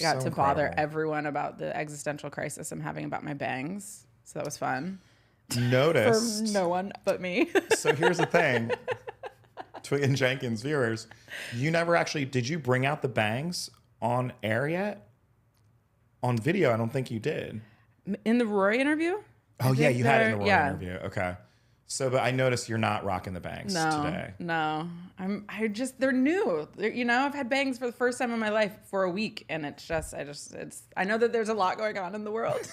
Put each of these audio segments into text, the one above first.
I got to bother incredible. everyone about the existential crisis I'm having about my bangs. So that was fun. Noticed. For no one but me. So here's the thing. Twigg and Jenkins viewers, you never actually, did you bring out the bangs on air yet? On video, I don't think you did. In the Rory interview? Oh, yeah, you had it in the Rory yeah. interview. Okay. So, but I noticed you're not rocking the bangs today. No. They're new. I've had bangs for the first time in my life for a week, and I know that there's a lot going on in the world.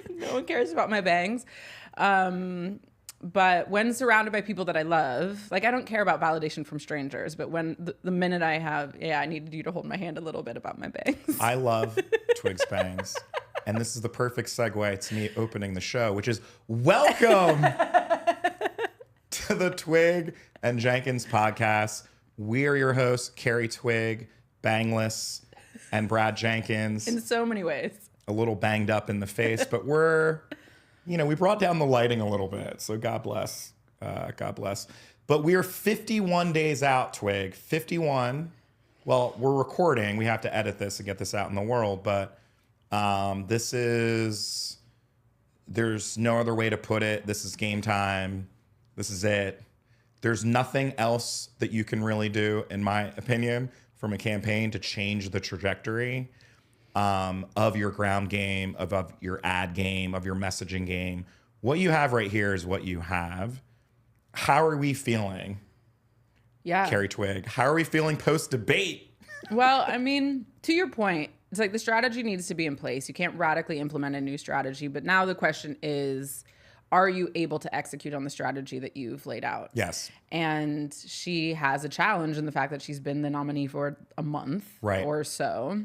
No one cares about my bangs. But when surrounded by people that I love, like I don't care about validation from strangers, but when the minute I needed you to hold my hand a little bit about my bangs. I love Twigg's bangs. And this is the perfect segue to me opening the show, which is welcome to the Twigg and Jenkins podcast. We are your hosts, Carri Twigg, Bangless, and Brad Jenkins. In so many ways. A little banged up in the face, but we brought down the lighting a little bit. So God bless. God bless. But we are 51 days out, Twigg. 51. Well, we're recording. We have to edit this and get this out in the world, but there's no other way to put it. This is game time. This is it. There's nothing else that you can really do, in my opinion, from a campaign to change the trajectory of your ground game, of your ad game, of your messaging game. What you have right here is what you have. How are we feeling? Yeah. Carri Twigg, how are we feeling post-debate? Well, I mean, to your point, it's like the strategy needs to be in place. You can't radically implement a new strategy. But now the question is, are you able to execute on the strategy that you've laid out? Yes. And she has a challenge in the fact that she's been the nominee for a month or so.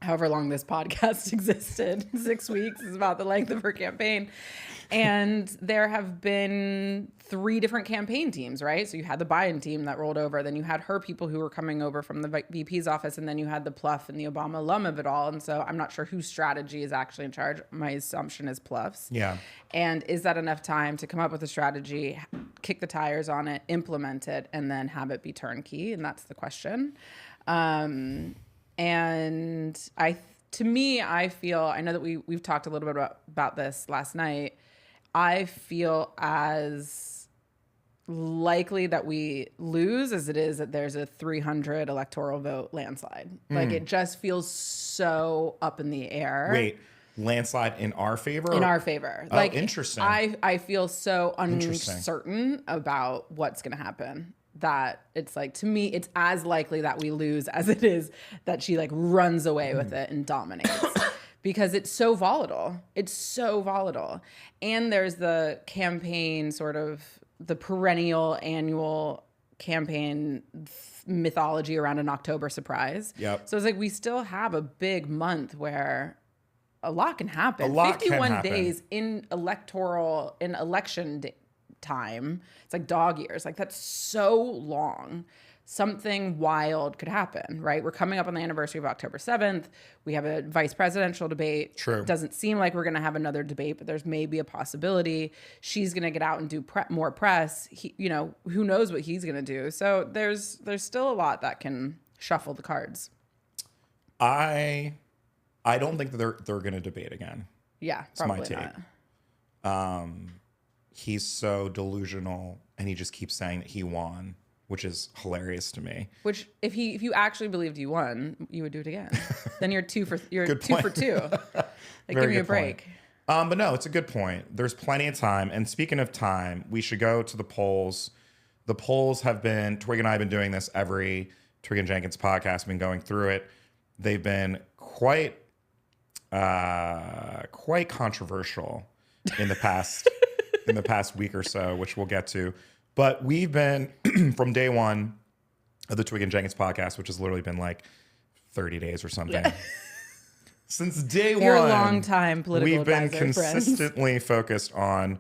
However long this podcast existed, 6 weeks is about the length of her campaign. And there have been 3 different campaign teams, right? So you had the Biden team that rolled over. Then you had her people who were coming over from the VP's office. And then you had the Pluff and the Obama alum of it all. And so I'm not sure whose strategy is actually in charge. My assumption is Pluff's. Yeah. And is that enough time to come up with a strategy, kick the tires on it, implement it, and then have it be turnkey? And that's the question. And I feel, I know that we've talked a little bit about this last night. I feel as likely that we lose as it is that there's a 300 electoral vote landslide. Like it just feels so up in the air. Wait, landslide in our favor? In our favor. Oh, like interesting. I feel so uncertain about what's going to happen. That it's like, to me, it's as likely that we lose as it is that she like runs away with it and dominates because it's so volatile. It's so volatile. And there's the campaign, sort of the perennial annual campaign mythology around an October surprise. Yep. So it's like, we still have a big month where a lot can happen. A lot 51 can happen. days in election time, it's like dog years. Like that's so long. Something wild could happen, right? We're coming up on the anniversary of October 7th. We have a vice presidential debate. True. It doesn't seem like we're going to have another debate, but there's maybe a possibility. She's going to get out and do more press. Who knows what he's going to do? So there's still a lot that can shuffle the cards. I don't think that they're going to debate again. Yeah, That's my probably take. not. He's so delusional, and he just keeps saying that he won, which is hilarious to me. Which, if you actually believed you won, you would do it again. Then you're two for two. Like, give me a break. But no, it's a good point. There's plenty of time. And speaking of time, we should go to the polls. The polls have been, Twigg and I have been doing this every Twigg and Jenkins podcast, been going through it. They've been quite controversial in the past week or so, which we'll get to. But we've been from day one of the Twigg and Jenkins podcast, which has literally been like 30 days or something. Yeah. Since day You're one, a long time political we've been advisor, consistently focused on.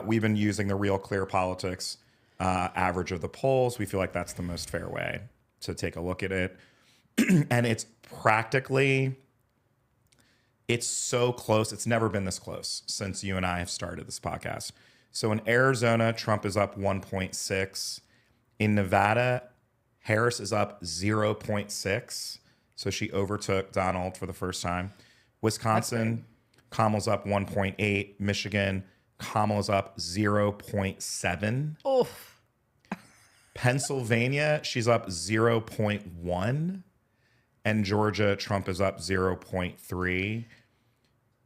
We've been using the Real Clear Politics average of the polls. We feel like that's the most fair way to take a look at it, and it's so close. It's never been this close since you and I have started this podcast. So in Arizona, Trump is up 1.6. In Nevada, Harris is up 0.6. So she overtook Donald for the first time. Wisconsin, Kamala's up 1.8. Michigan, Kamala's up 0.7. Oof. Pennsylvania, she's up 0.1. And Georgia, Trump is up 0.3.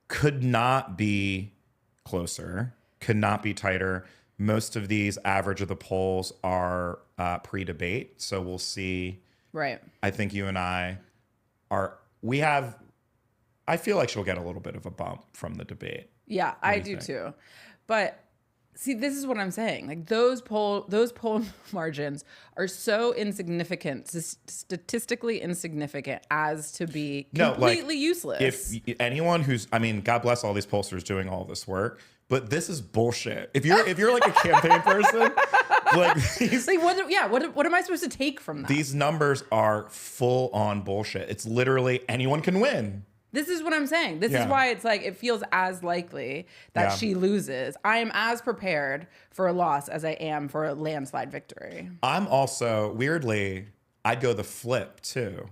Could not be closer. Could not be tighter. Most of these average of the polls are pre-debate. So we'll see. Right. I think you and I I feel like she'll get a little bit of a bump from the debate. Yeah, I do too. But see, this is what I'm saying. Like those poll margins are so insignificant, statistically insignificant, as to be completely useless. If anyone God bless all these pollsters doing all this work, but this is bullshit. If you're like a campaign person, like these, like what am I supposed to take from that? These numbers are full on bullshit. It's literally anyone can win. This is what I'm saying. This is why it's like it feels as likely that she loses. I am as prepared for a loss as I am for a landslide victory. I'm also, weirdly, I'd go the flip too.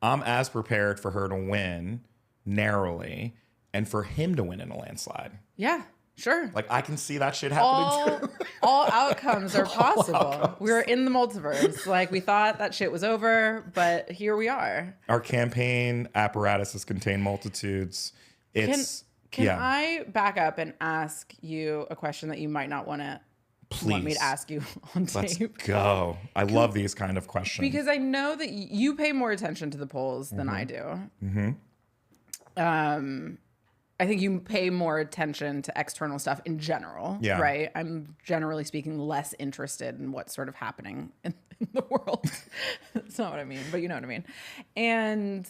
I'm as prepared for her to win narrowly and for him to win in a landslide. Yeah, sure. Like I can see that shit happening too. All outcomes are possible. We're in the multiverse. Like we thought that shit was over, but here we are. Our campaign apparatuses contain multitudes. Can I back up and ask you a question that you might not want me to ask you on tape? Let's go. I love these kind of questions. Because I know that you pay more attention to the polls than I do. Mm-hmm. I think you pay more attention to external stuff in general, right? I'm generally speaking less interested in what's sort of happening in the world. That's not what I mean, but you know what I mean.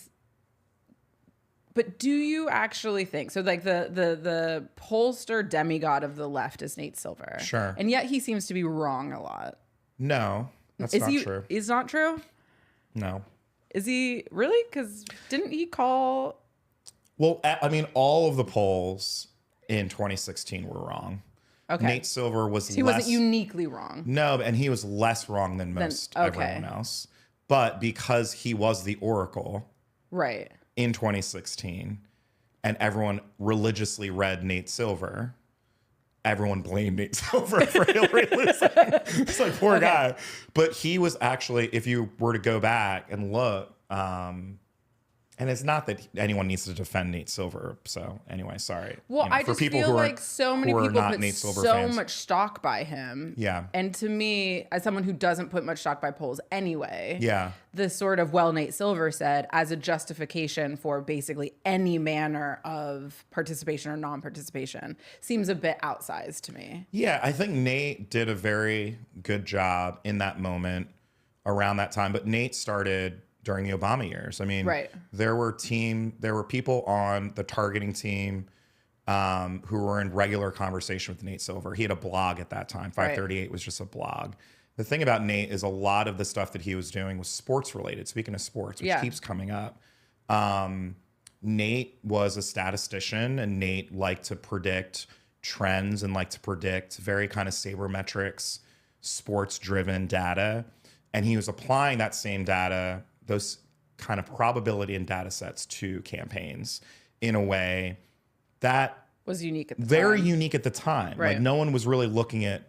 But do you actually think, so like the pollster demigod of the left is Nate Silver. Sure. And yet he seems to be wrong a lot. No, that's not true. Is not true? No. Is he really? Because didn't he call... Well, I mean, all of the polls in 2016 were wrong. Okay. Nate Silver was he wasn't uniquely wrong. No, and he was less wrong than most everyone else. But because he was the oracle right in 2016 and everyone religiously read Nate Silver, everyone blamed Nate Silver for Hillary losing. It's like, poor guy. But he was actually, if you were to go back and look, and it's not that anyone needs to defend Nate Silver. So anyway, sorry. Well, I just feel like so many people put so much stock by him. Yeah. And to me, as someone who doesn't put much stock by polls anyway, yeah, the sort of, Nate Silver said, as a justification for basically any manner of participation or non-participation seems a bit outsized to me. Yeah, I think Nate did a very good job in that moment around that time. But Nate started during the Obama years. I mean, there were people on the targeting team who were in regular conversation with Nate Silver. He had a blog at that time. 538 was just a blog. The thing about Nate is a lot of the stuff that he was doing was sports related. Speaking of sports, which keeps coming up. Nate was a statistician, and Nate liked to predict trends and liked to predict very kind of sabermetrics, sports driven data. And he was applying that same data, those kind of probability and data sets to campaigns in a way that was unique at the very time. Unique at the time. Right. Like no one was really looking at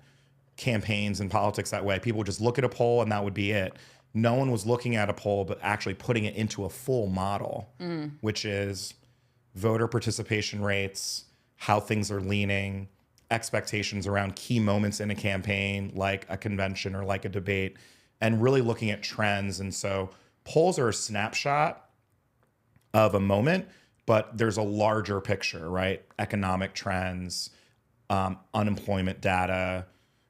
campaigns and politics that way. People would just look at a poll and that would be it. No one was looking at a poll, but actually putting it into a full model, which is voter participation rates, how things are leaning, expectations around key moments in a campaign, like a convention or like a debate, and really looking at trends. And so polls are a snapshot of a moment, but there's a larger picture, right? Economic trends, unemployment data,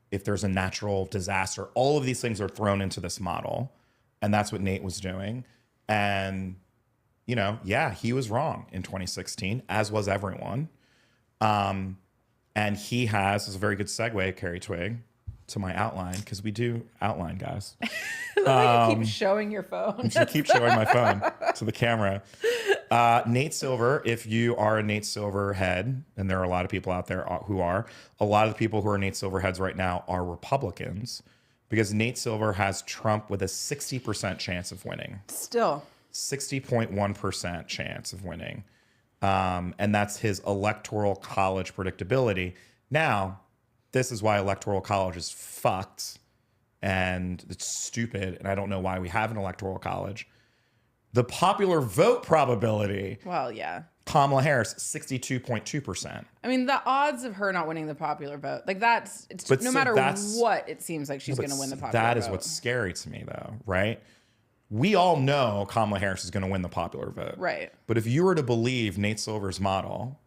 if there's a natural disaster, all of these things are thrown into this model. And that's what Nate was doing. And, you know, yeah, he was wrong in 2016, as was everyone. And he has, this is a very good segue, Carri Twigg, to my outline, because we do outline, guys. You keep showing your phone. I keep showing my phone to the camera. Nate Silver, if you are a Nate Silver head, and there are a lot of people out there who are, a lot of the people who are Nate Silver heads right now are Republicans, because Nate Silver has Trump with a 60% chance of winning. Still. 60.1% chance of winning. And that's his electoral college predictability. Now, this is why electoral college is fucked and it's stupid. And I don't know why we have an electoral college. The popular vote probability. Well, yeah. Kamala Harris, 62.2%. I mean, the odds of her not winning the popular vote, like no so matter what, it seems like she's going to win the popular vote. That is what's scary to me, though, right? We all know Kamala Harris is going to win the popular vote. Right. But if you were to believe Nate Silver's model,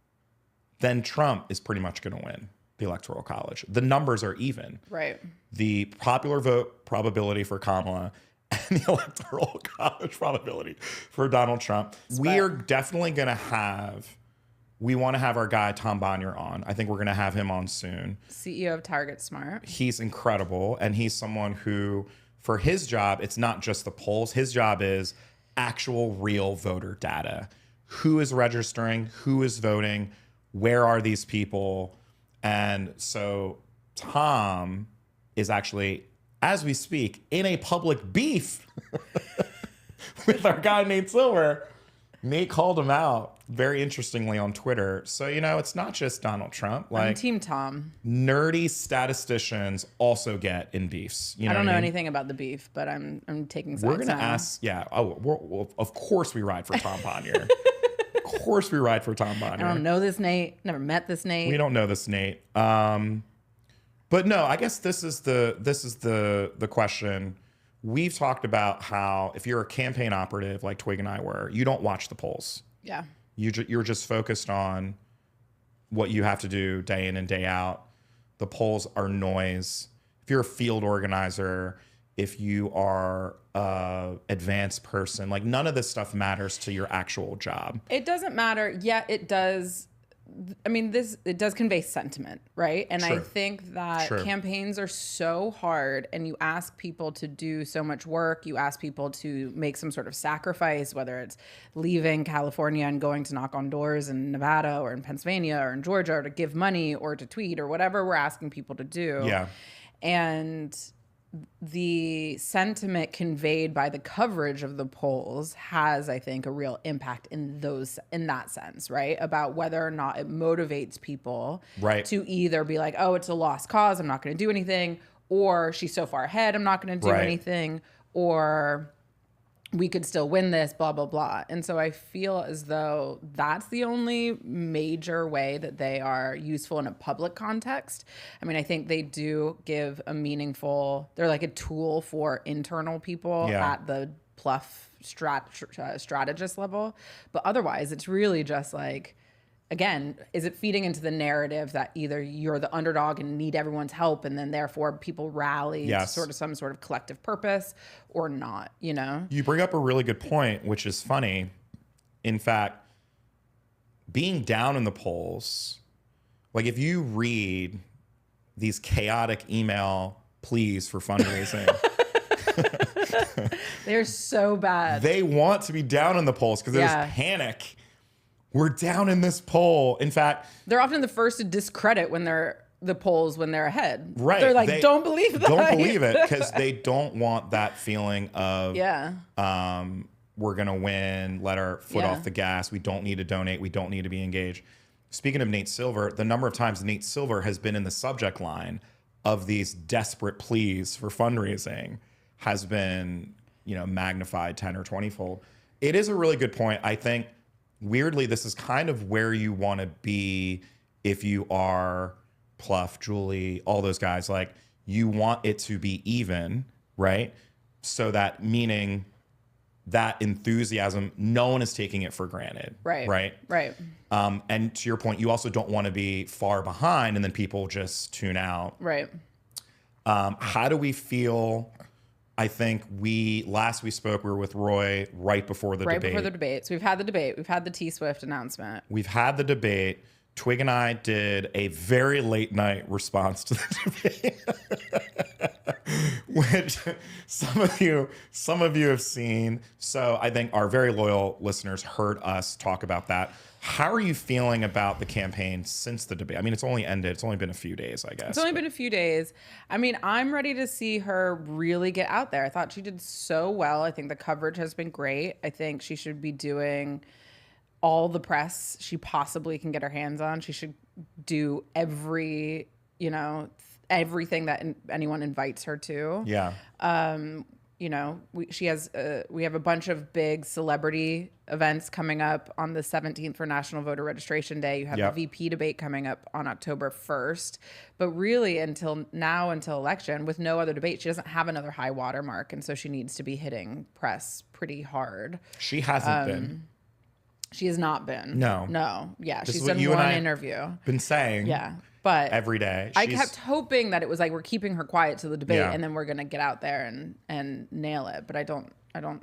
then Trump is pretty much going to win the Electoral College. The numbers are even. Right. The popular vote probability for Kamala and the Electoral College probability for Donald Trump. We are definitely going to we want to have our guy Tom Bonnier on. I think we're going to have him on soon. CEO of Target Smart. He's incredible. And he's someone who, for his job, it's not just the polls. His job is actual real voter data. Who is registering? Who is voting? Where are these people? And so Tom is actually, as we speak, in a public beef with our guy Nate Silver. Nate called him out very interestingly on Twitter. So, it's not just Donald Trump. I'm Team Tom. Nerdy statisticians also get in beefs. I don't know anything about the beef, but I'm taking sides. We're going to ask, yeah. Of course we ride for Tom Bonnier. Of course we ride for Tom Bonnier. I don't know this Nate. Never met this Nate. We don't know this Nate. But no, I guess this is the question. We've talked about how if you're a campaign operative like Twigg and I were, you don't watch the polls. Yeah. You're just focused on what you have to do day in and day out. The polls are noise. If you're a field organizer, if you are a advanced person, like none of this stuff matters to your actual job. It doesn't matter. Yeah, it does. I mean, it does convey sentiment, right? And Sure. I think that campaigns are so hard, and you ask people to do so much work. You ask people to make some sort of sacrifice, whether it's leaving California and going to knock on doors in Nevada or in Pennsylvania or in Georgia, or to give money or to tweet or whatever we're asking people to do. Yeah. And the sentiment conveyed by the coverage of the polls has, I think, a real impact in that sense, right? About whether or not it motivates people to either be like, oh, it's a lost cause, I'm not going to do anything, or she's so far ahead, I'm not going to do anything, or we could still win this, blah, blah, blah. And so I feel as though that's the only major way that they are useful in a public context. I mean, I think they do give they're like a tool for internal people at the pluff strategist level. But otherwise, it's really just like, again, is it feeding into the narrative that either you're the underdog and need everyone's help, and then therefore people rally to some sort of collective purpose, or not, You bring up a really good point, which is funny. In fact, being down in the polls, like if you read these chaotic email pleas for fundraising, they're so bad. They want to be down in the polls because there's panic. We're down in this poll. In fact, they're often the first to discredit the polls when they're ahead. Right. They're like, don't believe that. Don't believe it, because they don't want that feeling of, we're going to win, let our foot off the gas. We don't need to donate. We don't need to be engaged. Speaking of Nate Silver, the number of times Nate Silver has been in the subject line of these desperate pleas for fundraising has been, magnified 10 or 20 fold. It is a really good point. I think, weirdly, this is kind of where you want to be if you are Pluff, Julie, all those guys. Like, you want it to be even, right? So that meaning that enthusiasm, no one is taking it for granted. Right. And to your point, you also don't want to be far behind and then people just tune out. Right. How do we feel? I think last we spoke, we were with Roy right before the debate. Right before the debate. So we've had the debate. We've had the T-Swift announcement. We've had the debate. Twigg and I did a very late night response to the debate. which some of you have seen. So I think our very loyal listeners heard us talk about that. How are you feeling about the campaign since the debate? I mean, it's only ended. It's only been a few days, I guess. It's only been a few days. I mean, I'm ready to see her really get out there. I thought she did so well. I think the coverage has been great. I think she should be doing all the press she possibly can get her hands on. She should do everything that anyone invites her to. Yeah. We have a bunch of big celebrity events coming up on the 17th for National Voter Registration Day. You have the VP debate coming up on October 1st. But really until election, with no other debate, she doesn't have another high water mark. And so she needs to be hitting press pretty hard. She hasn't been. She has not been. No. Yeah, This she's is what done you and one I interview. Been saying. Yeah. But every day. I kept hoping that it was like we're keeping her quiet to the debate and then we're gonna get out there and nail it. But I don't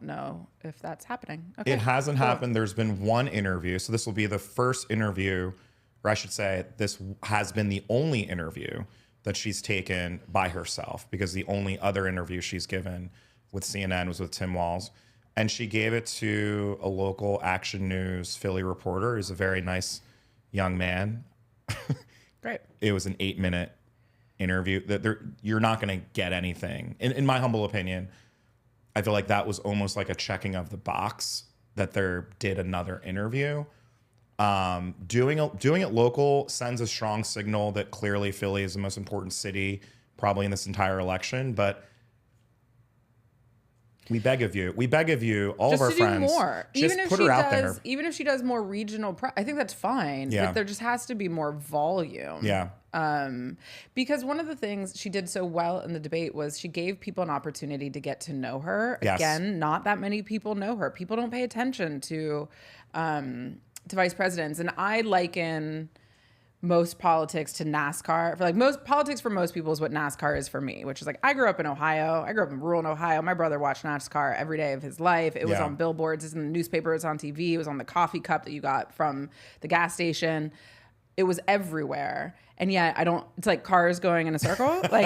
know if that's happening. Okay, it hasn't happened. There's been one interview. So this will be the first interview, or I should say this has been the only interview that she's taken by herself, because the only other interview she's given with CNN was with Tim Walz. And she gave it to a local Action News Philly reporter who's a very nice young man. Great. It was an 8-minute interview. You're not going to get anything. In my humble opinion, I feel like that was almost like a checking of the box that they did another interview. Doing it local sends a strong signal that clearly Philly is the most important city probably in this entire election. But we beg of you, all just of our to friends, do more. just put her out there. Even if she does more regional I think that's fine. Yeah. But there just has to be more volume. Yeah. Because one of the things she did so well in the debate was she gave people an opportunity to get to know her. Yes. Again, not that many people know her. People don't pay attention to vice presidents. And I liken most politics to NASCAR. Politics for most people is what NASCAR is for me, which is like, I grew up in Ohio. I grew up in rural Ohio. My brother watched NASCAR every day of his life. It was on billboards, it's in the newspaper, it was on TV, it was on the coffee cup that you got from the gas station. It was everywhere. And yet it's like cars going in a circle. Like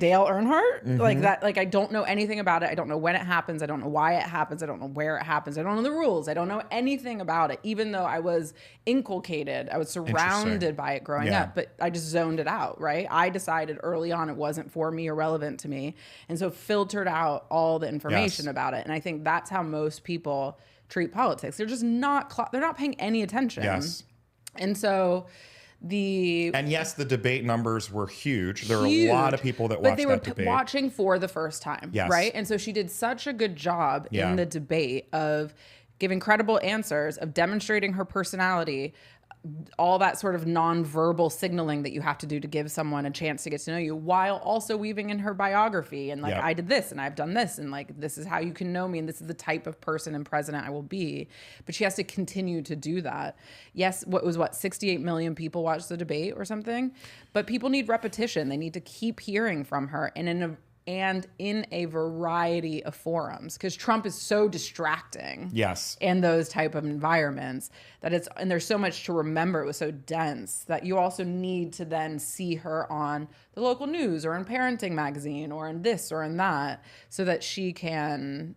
Dale Earnhardt, like that. Like I don't know anything about it. I don't know when it happens. I don't know why it happens. I don't know where it happens. I don't know the rules. I don't know anything about it, even though I was inculcated. I was surrounded by it growing up, but I just zoned it out, right? I decided early on it wasn't for me or relevant to me. And so filtered out all the information about it. And I think that's how most people treat politics. They're just they're not paying any attention. Yes. And so the debate numbers were huge. There were a lot of people that watched that debate. But they were watching for the first time, right? And so she did such a good job in the debate of giving credible answers, of demonstrating her personality, all that sort of nonverbal signaling that you have to do to give someone a chance to get to know you, while also weaving in her biography and I did this and I've done this and like this is how you can know me and this is the type of person and president I will be. But she has to continue to do that. Yes, 68 million people watched the debate or something, but people need repetition. They need to keep hearing from her and in a variety of forums, because Trump is so distracting. Yes. In those type of environments and there's so much to remember. It was so dense that you also need to then see her on the local news or in Parenting Magazine or in this or in that, so that she can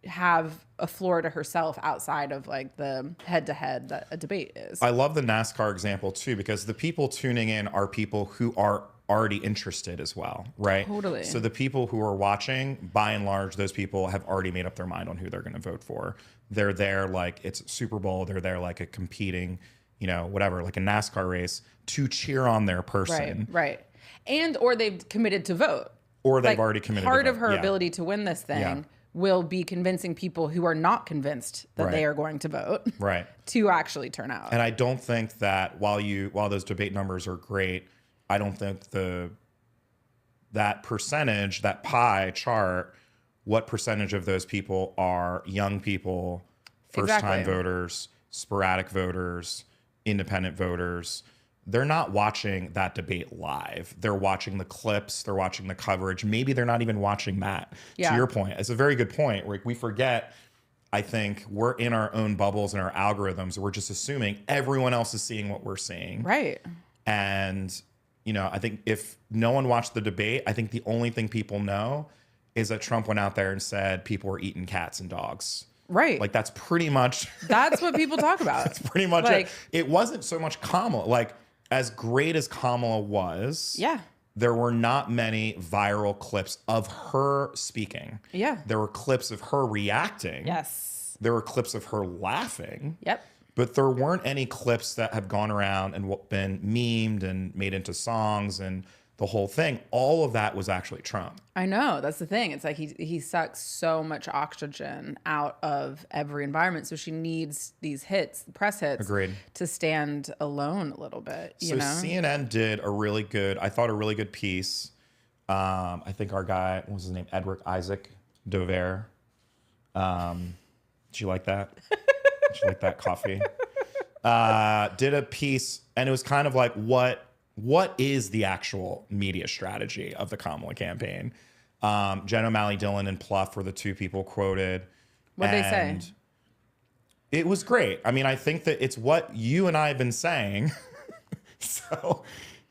have a floor to herself outside of like the head-to-head that a debate is. I love the NASCAR example too, because the people tuning in are people who are already interested as well, right? Totally. So the people who are watching, by and large, those people have already made up their mind on who they're going to vote for. They're there like it's Super Bowl. They're there like a competing, whatever, like a NASCAR race to cheer on their person. Right. Or they've committed to vote. Or they've already committed to vote. Part of her ability to win this thing will be convincing people who are not convinced that they are going to vote to actually turn out. And I don't think that while those debate numbers are great, I don't think that percentage, that pie chart, what percentage of those people are young people, first-time voters, sporadic voters, independent voters. They're not watching that debate live. They're watching the clips. They're watching the coverage. Maybe they're not even watching that. To your point, it's a very good point. We forget, I think, we're in our own bubbles and our algorithms. We're just assuming everyone else is seeing what we're seeing. Right. And I think if no one watched the debate, I think the only thing people know is that Trump went out there and said people were eating cats and dogs. Right. Like, that's pretty much. That's what people talk about. That's pretty much it. It wasn't so much Kamala. Like, as great as Kamala was. Yeah. There were not many viral clips of her speaking. Yeah. There were clips of her reacting. Yes. There were clips of her laughing. Yep. But there weren't any clips that have gone around and been memed and made into songs and the whole thing. All of that was actually Trump. I know. That's the thing. It's like he sucks so much oxygen out of every environment. So she needs these hits, press hits, Agreed, to stand alone a little bit. So CNN did a really good piece. I think our guy, what was his name? Edward Isaac Dover. Did you like that? Did you like that coffee? Did a piece, and it was kind of like, what is the actual media strategy of the Kamala campaign? Jen O'Malley Dillon and Pluff were the two people quoted. What'd they say? It was great. I mean, I think that it's what you and I have been saying. So,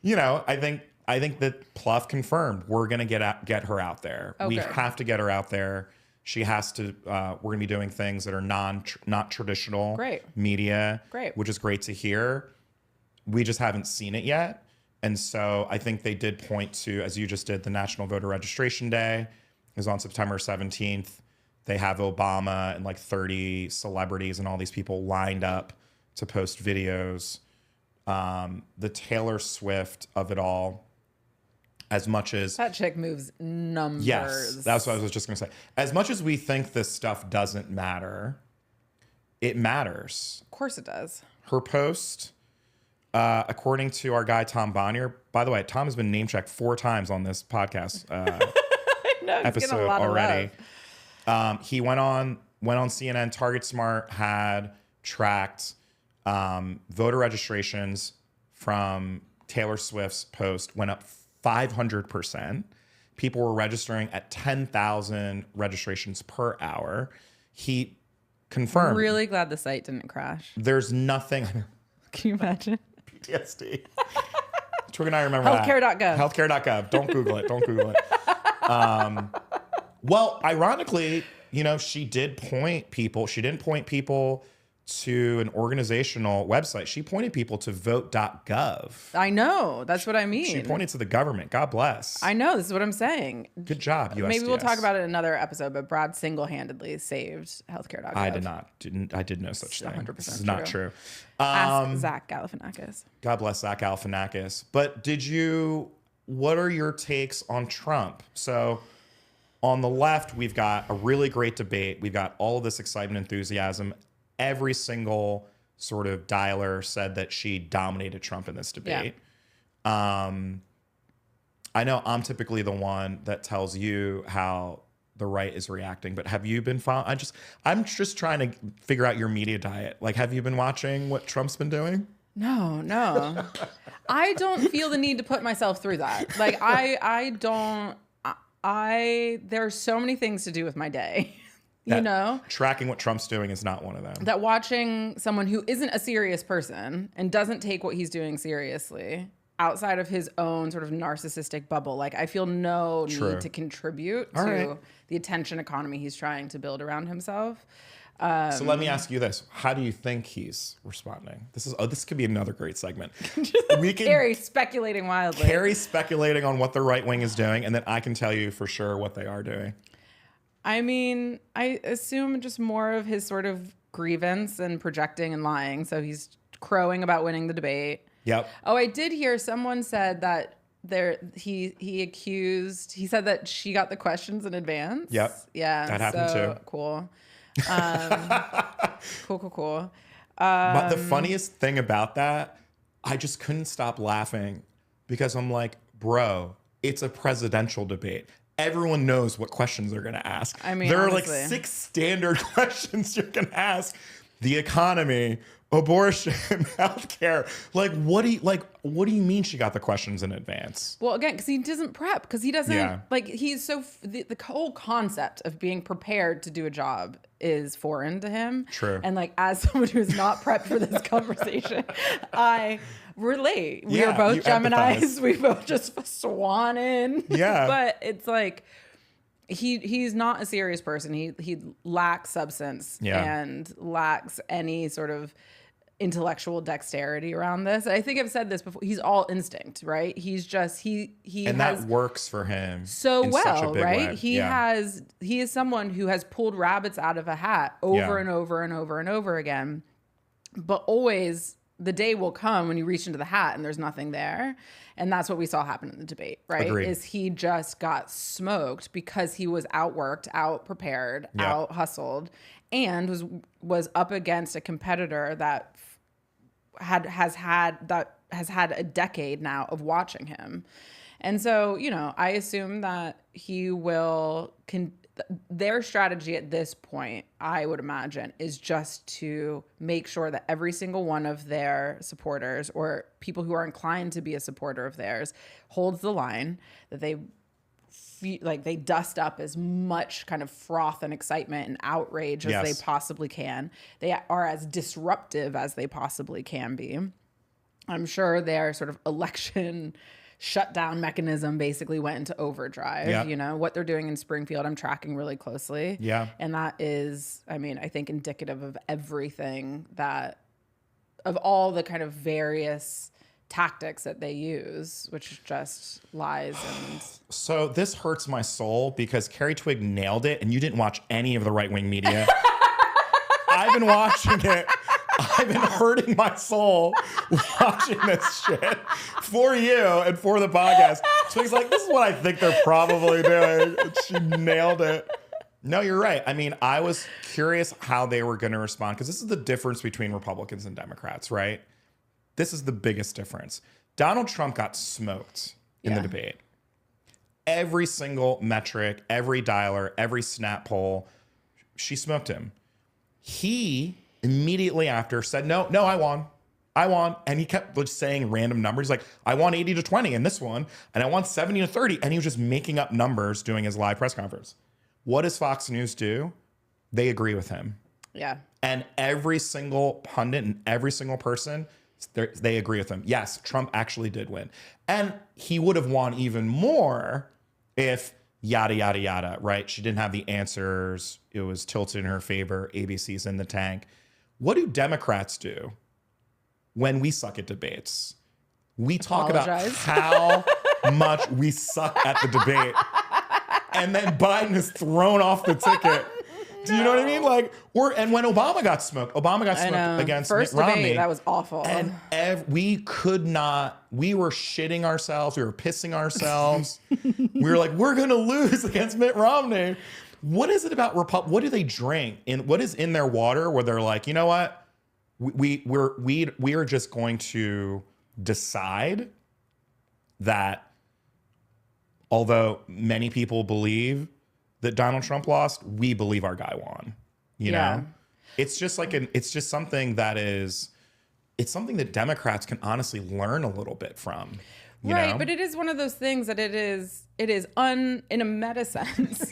I think that Pluff confirmed we're going to get her out there. Okay. We have to get her out there. She has to. We're going to be doing things that are not traditional media. Great. Which is great to hear. We just haven't seen it yet. And so I think they did point to, as you just did, the National Voter Registration Day is on September 17th. They have Obama and like 30 celebrities and all these people lined up to post videos. The Taylor Swift of it all, as much as... That chick moves numbers. Yes, that's what I was just going to say. As much as we think this stuff doesn't matter, it matters. Of course it does. Her post... according to our guy, Tom Bonnier, by the way, Tom has been name checked 4 times on this podcast episode already. He went on CNN. Target Smart had tracked voter registrations from Taylor Swift's post went up 500%. People were registering at 10,000 registrations per hour. He confirmed. I'm really glad the site didn't crash. There's nothing. Can you imagine? PTSD. Twigg and I remember Healthcare.gov. that. Healthcare.gov. Don't Google it. Don't Google it. Well, ironically, she did point people. She didn't point people to an organizational website. She pointed people to vote.gov. I know. That's what I mean. She pointed to the government. God bless. I know. This is what I'm saying. Good job, USDS. Maybe we'll talk about it in another episode, but Brad single-handedly saved healthcare.gov. I did not. I did no such thing. 100% This is not true. Ask Zach Galifianakis. God bless Zach Galifianakis. But what are your takes on Trump? So on the left, we've got a really great debate. We've got all of this excitement, enthusiasm. Every single sort of dialer said that she dominated Trump in this debate. Yeah. I know I'm typically the one that tells you how the right is reacting, but have you been following? I'm just trying to figure out your media diet. Like, have you been watching what Trump's been doing? No. I don't feel the need to put myself through that. Like, there's so many things to do with my day. Tracking what Trump's doing is not one of them. That watching someone who isn't a serious person and doesn't take what he's doing seriously outside of his own sort of narcissistic bubble, like, I feel no need to contribute to the attention economy he's trying to build around himself. So let me ask you this. How do you think he's responding? This could be another great segment. Carri speculating wildly. Carri speculating on what the right wing is doing, and then I can tell you for sure what they are doing. I mean, I assume just more of his sort of grievance and projecting and lying. So he's crowing about winning the debate. Yep. Oh, I did hear someone said that he said that she got the questions in advance. Yep. Yeah. That happened too. Cool. Cool. But the funniest thing about that, I just couldn't stop laughing because I'm like, bro, it's a presidential debate. Everyone knows what questions they're going to ask. I mean, there are honestly, like 6 standard questions you're going to ask. The economy, abortion, healthcare. Like, what do you mean she got the questions in advance? Well, again, because he doesn't prep, because he doesn't, Yeah. like, he's so, the whole concept of being prepared to do a job is foreign to him. True. And, like, as someone who's not prepped for this conversation, I relate. We Yeah, are both you Geminis. empathize. We both just swan in. Yeah. But it's like, he's not a serious person. He lacks substance and lacks any sort of intellectual dexterity around this. I think I've said this before. He's all instinct, right? He's just he And has that works for him so in such a well, big right? way. He is someone who has pulled rabbits out of a hat over and over and over and over again. But always the day will come when you reach into the hat and there's nothing there. And that's what we saw happen in the debate, right? Agreed. Is he just got smoked because he was outworked, out prepared, out hustled, and was up against a competitor that has had a decade now of watching him. And so, you know, I assume that he will their strategy at this point, I would imagine, is just to make sure that every single one of their supporters or people who are inclined to be a supporter of theirs holds the line, that they they dust up as much kind of froth and excitement and outrage as they possibly can. They are as disruptive as they possibly can be. I'm sure their sort of election shutdown mechanism basically went into overdrive. Yeah. You know, what they're doing in Springfield, I'm tracking really closely. Yeah. And that is, I mean, I think indicative of everything of all the kind of various tactics that they use, which is just lies and... So this hurts my soul because Carri Twigg nailed it and you didn't watch any of the right-wing media. I've been watching it. I've been hurting my soul watching this shit for you and for the podcast. Twig's like, this is what I think they're probably doing. And she nailed it. No, you're right. I mean, I was curious how they were going to respond because this is the difference between Republicans and Democrats, right? This is the biggest difference. Donald Trump got smoked in the debate. Every single metric, every dialer, every snap poll, she smoked him. He immediately after said, no, I won. And he kept just saying random numbers. He's like, I won 80-20 in this one, and I won 70-30. And he was just making up numbers doing his live press conference. What does Fox News do? They agree with him. Yeah. And every single pundit and every single person, they agree with him. Yes, Trump actually did win. And he would have won even more if yada, yada, yada, right? She didn't have the answers. It was tilted in her favor. ABC's in the tank. What do Democrats do when we suck at debates? We talk about how much we suck at the debate. And then Biden is thrown off the ticket. Do you know what I mean? Like, and when Obama got smoked against First Mitt Romney. debate, that was awful. And we were shitting ourselves. We were pissing ourselves. We were like, we're going to lose against Mitt Romney. What is it about what do they drink? And what is in their water where they're like, you know what? We are just going to decide that although many people believe that Donald Trump lost, we believe our guy won. You know? It's just like it's something that Democrats can honestly learn a little bit from. You know? But it is one of those things that it is in a meta sense.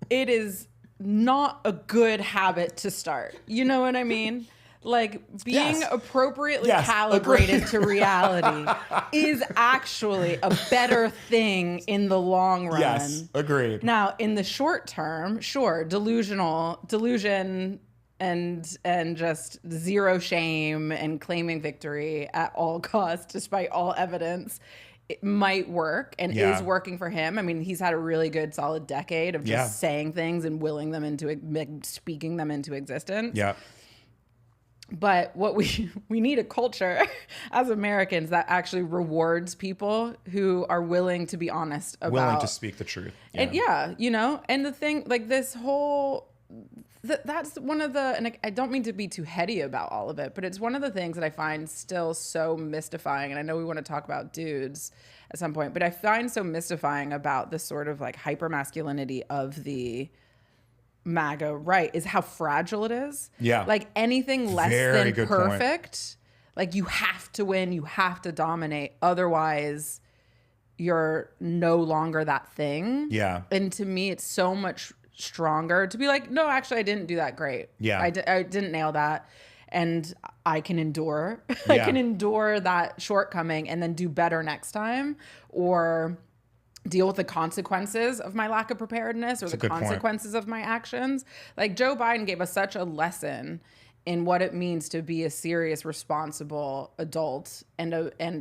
It is not a good habit to start. You know what I mean? Like being appropriately calibrated to reality is actually a better thing in the long run. Yes, agreed. Now, in the short term, sure, delusion and just zero shame and claiming victory at all costs, despite all evidence, it might work and is working for him. I mean, he's had a really good, solid decade of just saying things and speaking them into existence. Yeah. But what we need a culture as Americans that actually rewards people who are willing to be honest about, willing to speak the truth. Yeah. And you know, and the thing, like this whole, that's one of the, and I don't mean to be too heady about all of it, but it's one of the things that I find still so mystifying. And I know we want to talk about dudes at some point, but I find so mystifying about this sort of like hyper masculinity of the MAGA right is how fragile it is. Yeah. Like anything less Very than good perfect, like you have to win, you have to dominate. Otherwise, you're no longer that thing. Yeah. And to me, it's so much stronger to be like, no, actually, I didn't do that great. Yeah. I didn't nail that. And I can endure. I Yeah. can endure that shortcoming and then do better next time, or deal with the consequences of my lack of preparedness or the consequences of my actions. Like Joe Biden gave us such a lesson in what it means to be a serious, responsible adult and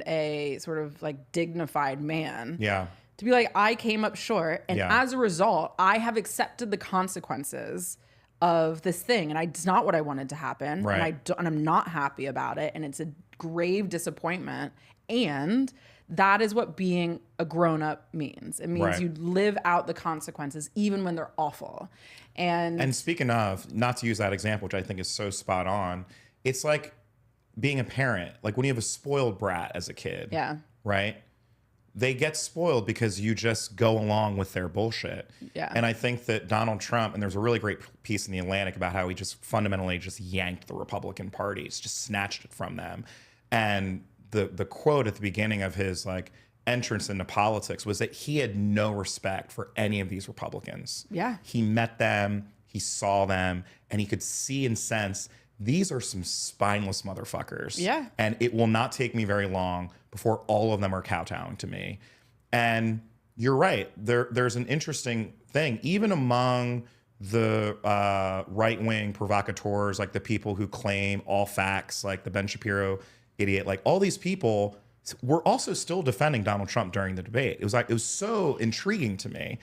a sort of like dignified man. Yeah. To be like, I came up short, and Yeah. as a result, I have accepted the consequences of this thing, and it's not what I wanted to happen, Right. and I'm not happy about it, and it's a grave disappointment. And that is what being a grown-up means. It means Right. you live out the consequences, even when they're awful. And speaking of, not to use that example, which I think is so spot on, it's like being a parent. Like when you have a spoiled brat as a kid, Yeah. right? They get spoiled because you just go along with their bullshit. Yeah. And I think that Donald Trump, and there's a really great piece in The Atlantic about how he just fundamentally just yanked the Republican Party, just snatched it from them. And the quote at the beginning of his like entrance into politics was that he had no respect for any of these Republicans. Yeah. He met them, he saw them, and he could see and sense these are some spineless motherfuckers. Yeah. And it will not take me very long before all of them are kowtowing to me. And you're right. There's an interesting thing, even among the right-wing provocateurs, like the people who claim all facts, like the Ben Shapiro idiot, like all these people were also still defending Donald Trump during the debate. It was so intriguing to me.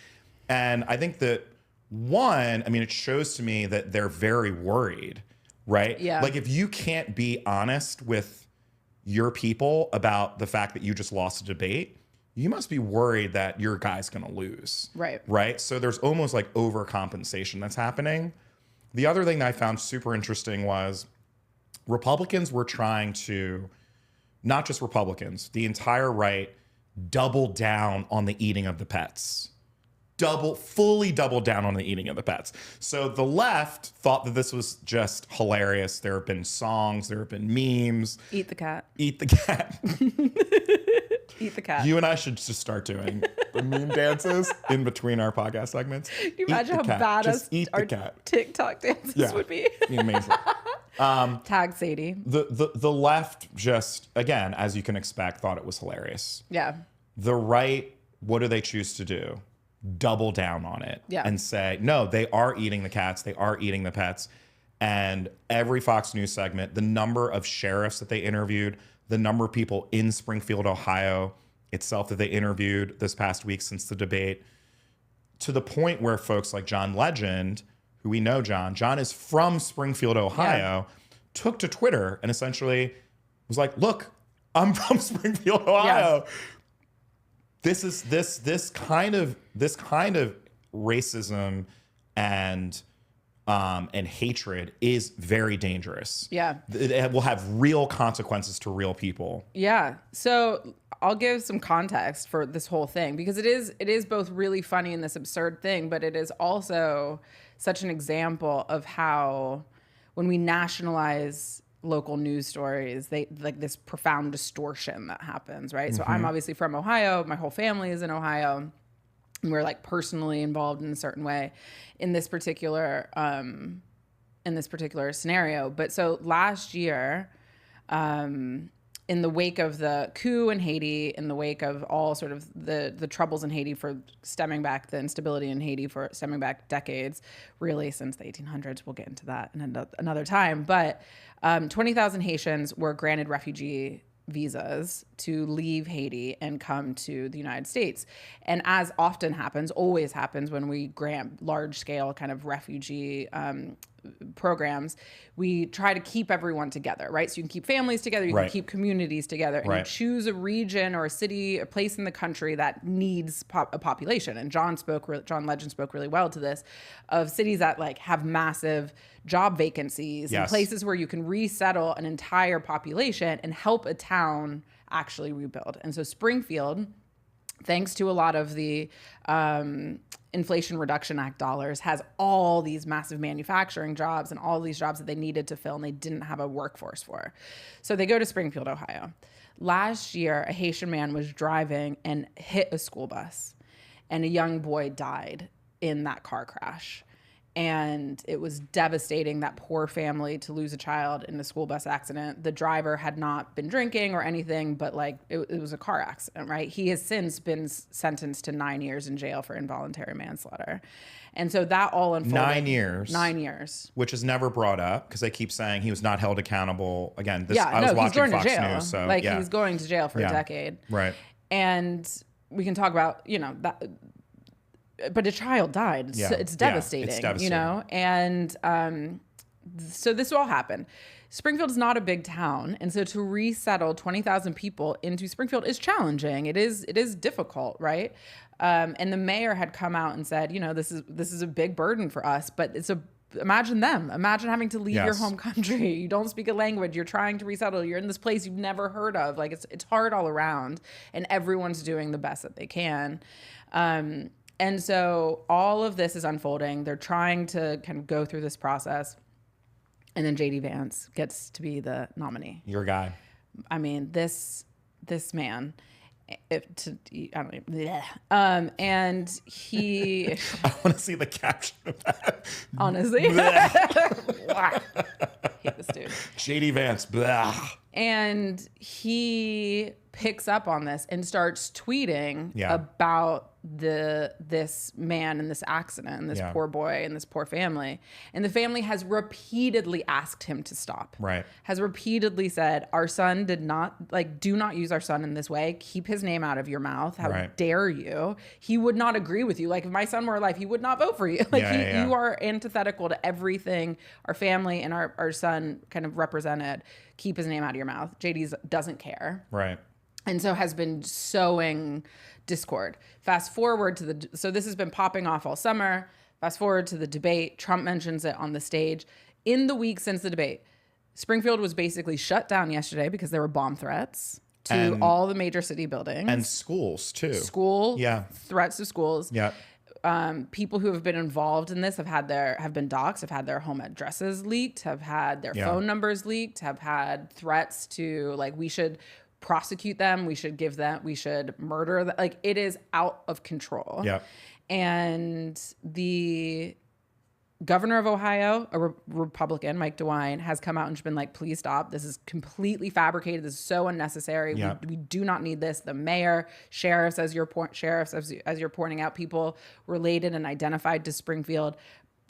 And I think that one, I mean, it shows to me that they're very worried, right? Yeah. Like if you can't be honest with your people about the fact that you just lost a debate, you must be worried that your guy's going to lose. Right. Right. So there's almost like overcompensation that's happening. The other thing that I found super interesting was Republicans were trying to, not just Republicans, the entire right, double down on the eating of the pets. Fully double down on the eating of the pets. So the left thought that this was just hilarious. There have been songs, there have been memes. Eat the cat. Eat the cat. Eat the cat. You and I should just start doing the meme dances in between our podcast segments. Can you imagine how bad Just eat our the cat. TikTok dances would be? It'd be amazing. Tag Sadie. The left just, again, as you can expect, thought it was hilarious. Yeah. The right, what do they choose to do? Double down on it and say, no, they are eating the cats. They are eating the pets. And every Fox News segment, the number of sheriffs that they interviewed, the number of people in Springfield, Ohio itself that they interviewed this past week since the debate, to the point where folks like John Legend, who we know John is from Springfield, Ohio, took to Twitter and essentially was like, look, I'm from Springfield, Ohio. Yeah. This kind of racism and hatred is very dangerous. Yeah. It will have real consequences to real people. Yeah. So I'll give some context for this whole thing, because it is both really funny in this absurd thing, but it is also such an example of how when we nationalize local news stories, they like this profound distortion that happens, right? So I'm obviously from Ohio. My whole family is in Ohio. And we're like personally involved in a certain way in this particular scenario. But so last year, in the wake of the coup in Haiti, in the wake of all sort of the troubles in Haiti for stemming back, the instability in Haiti for stemming back decades, really since the 1800s. We'll get into that in another time. But 20,000 Haitians were granted refugee visas to leave Haiti and come to the United States. And as often happens, always happens when we grant large scale kind of refugee programs, we try to keep everyone together, right? So you can keep families together, you can keep communities together, and you choose a region or a city, a place in the country that needs a population. And John Legend spoke really well to this, of cities that like have massive job vacancies and places where you can resettle an entire population and help a town actually rebuild. And so Springfield, thanks to a lot of the Inflation Reduction Act dollars, has all these massive manufacturing jobs and all these jobs that they needed to fill and they didn't have a workforce for. So they go to Springfield, Ohio. Last year, a Haitian man was driving and hit a school bus, and a young boy died in that car crash. And it was devastating, that poor family, to lose a child in a school bus accident. The driver had not been drinking or anything, but like it was a car accident, right? He has since been sentenced to 9 years in jail for involuntary manslaughter. And so that all unfolded. 9 years. 9 years. Which is never brought up because they keep saying he was not held accountable. Again, I was watching he's going Fox to jail. News. So, he's going to jail for a decade. Right. And we can talk about, that. But a child died. It's devastating, it's devastating, And so this all happened. Springfield is not a big town, and so to resettle 20,000 people into Springfield is challenging. It is difficult, right? And the mayor had come out and said, this is a big burden for us, but imagine them. Imagine having to leave your home country. You don't speak a language. You're trying to resettle. You're in this place you've never heard of. Like it's hard all around, and everyone's doing the best that they can. And so all of this is unfolding. They're trying to kind of go through this process. And then JD Vance gets to be the nominee. Your guy. I mean, this man, and he... I want to see the caption of that. Honestly. I hate this dude. JD Vance. Blah. And he picks up on this and starts tweeting about this man and this accident and this poor boy and this poor family. And the family has repeatedly asked him to stop. Right. Has repeatedly said, our son did not, do not use our son in this way. Keep his name out of your mouth. How dare you? He would not agree with you. Like, if my son were alive, he would not vote for you. You are antithetical to everything our family and our son kind of represented. Keep his name out of your mouth. JD doesn't care. Right. And so has been sowing discord. Fast forward to so this has been popping off all summer. Fast forward to the debate. Trump mentions it on the stage. In the week since the debate, Springfield was basically shut down yesterday because there were bomb threats to all the major city buildings. And schools, too. Threats to schools. Yeah. People who have been involved in this have been doxxed, have had their home addresses leaked, have had their phone numbers leaked, have had threats to, we should prosecute them, we should murder them. It is out of control. Yeah. And the governor of Ohio, a Republican, Mike DeWine, has come out and just been like, please stop. This is completely fabricated. This is so unnecessary. Yeah. We do not need this. The mayor, sheriffs, as you're pointing out, people related and identified to Springfield,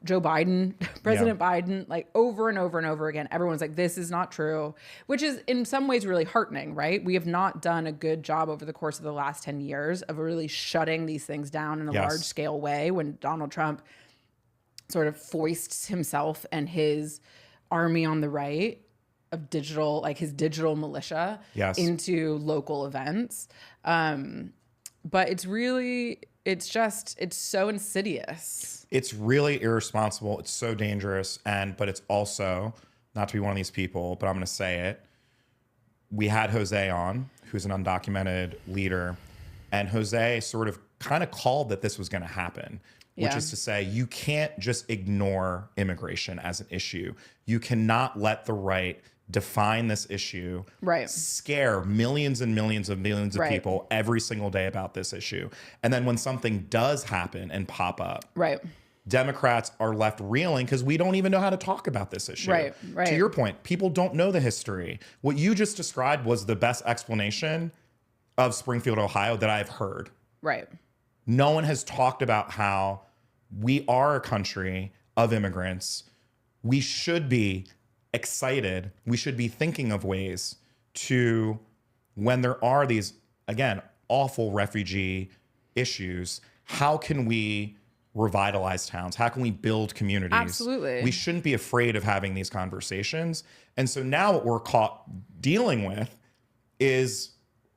Joe Biden, President Biden, over and over and over again, everyone's like, this is not true, which is in some ways really heartening, right? We have not done a good job over the course of the last 10 years of really shutting these things down in a large scale way when Donald Trump sort of foists himself and his army on the right of digital, his digital militia into local events. But it's so insidious. It's really irresponsible. It's so dangerous. But it's also, not to be one of these people, but I'm going to say it. We had Jose on, who's an undocumented leader. And Jose sort of kind of called that this was going to happen, which is to say, you can't just ignore immigration as an issue. You cannot let the right define this issue, scare millions and millions of people every single day about this issue. And then when something does happen and pop up, Democrats are left reeling because we don't even know how to talk about this issue. To your point, people don't know the history. What you just described was the best explanation of Springfield, Ohio that I've heard. No one has talked about how we are a country of immigrants. We should be excited. We should be thinking of ways to, when there are these, again, awful refugee issues, how can we revitalize towns? How can we build communities? Absolutely. We shouldn't be afraid of having these conversations. And so now what we're caught dealing with is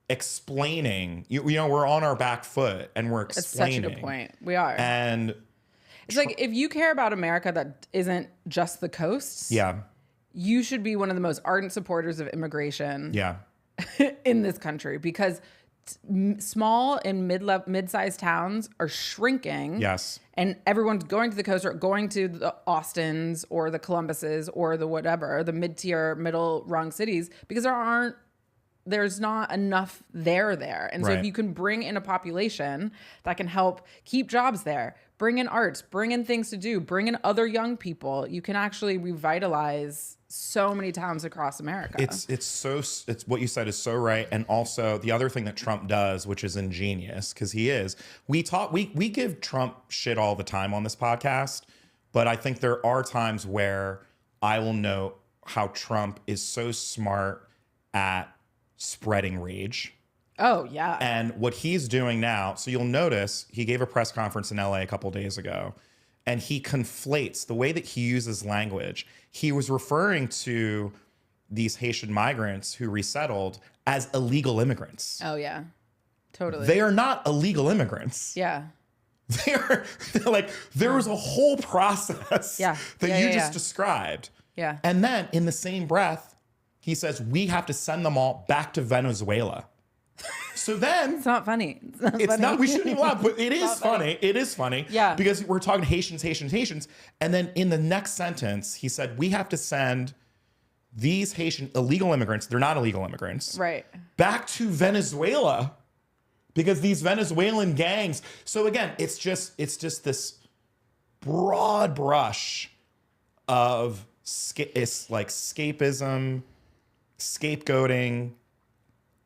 explaining, we're on our back foot and we're explaining. That's such a good point. We are. And it's if you care about America that isn't just the coasts, you should be one of the most ardent supporters of immigration in this country, because small and mid-sized towns are shrinking. Yes. And everyone's going to the coast or going to the Austins or the Columbuses or the whatever, the mid-tier, middle-rung cities, because there's not enough there. And so if you can bring in a population that can help keep jobs there, bring in arts, bring in things to do, bring in other young people, you can actually revitalize so many towns across America. It's what you said is so right. And also the other thing that Trump does, which is ingenious, because we give Trump shit all the time on this podcast, but I think there are times where I will note how Trump is so smart at spreading rage. Oh, yeah. And what he's doing now, so you'll notice he gave a press conference in LA a couple days ago, and he conflates the way that he uses language. He was referring to these Haitian migrants who resettled as illegal immigrants. Oh, yeah. Totally. They are not illegal immigrants. Yeah. They're like, there was a whole process that you just described. Yeah. And then in the same breath, he says, we have to send them all back to Venezuela. So then it's not funny. It's not, we shouldn't even laugh, but it is funny. It is funny. Yeah. Because we're talking Haitians. And then in the next sentence, he said, we have to send these Haitian illegal immigrants, they're not illegal immigrants, right, back to Venezuela because these Venezuelan gangs. So again, it's just this broad brush of it's like escapism, scapegoating,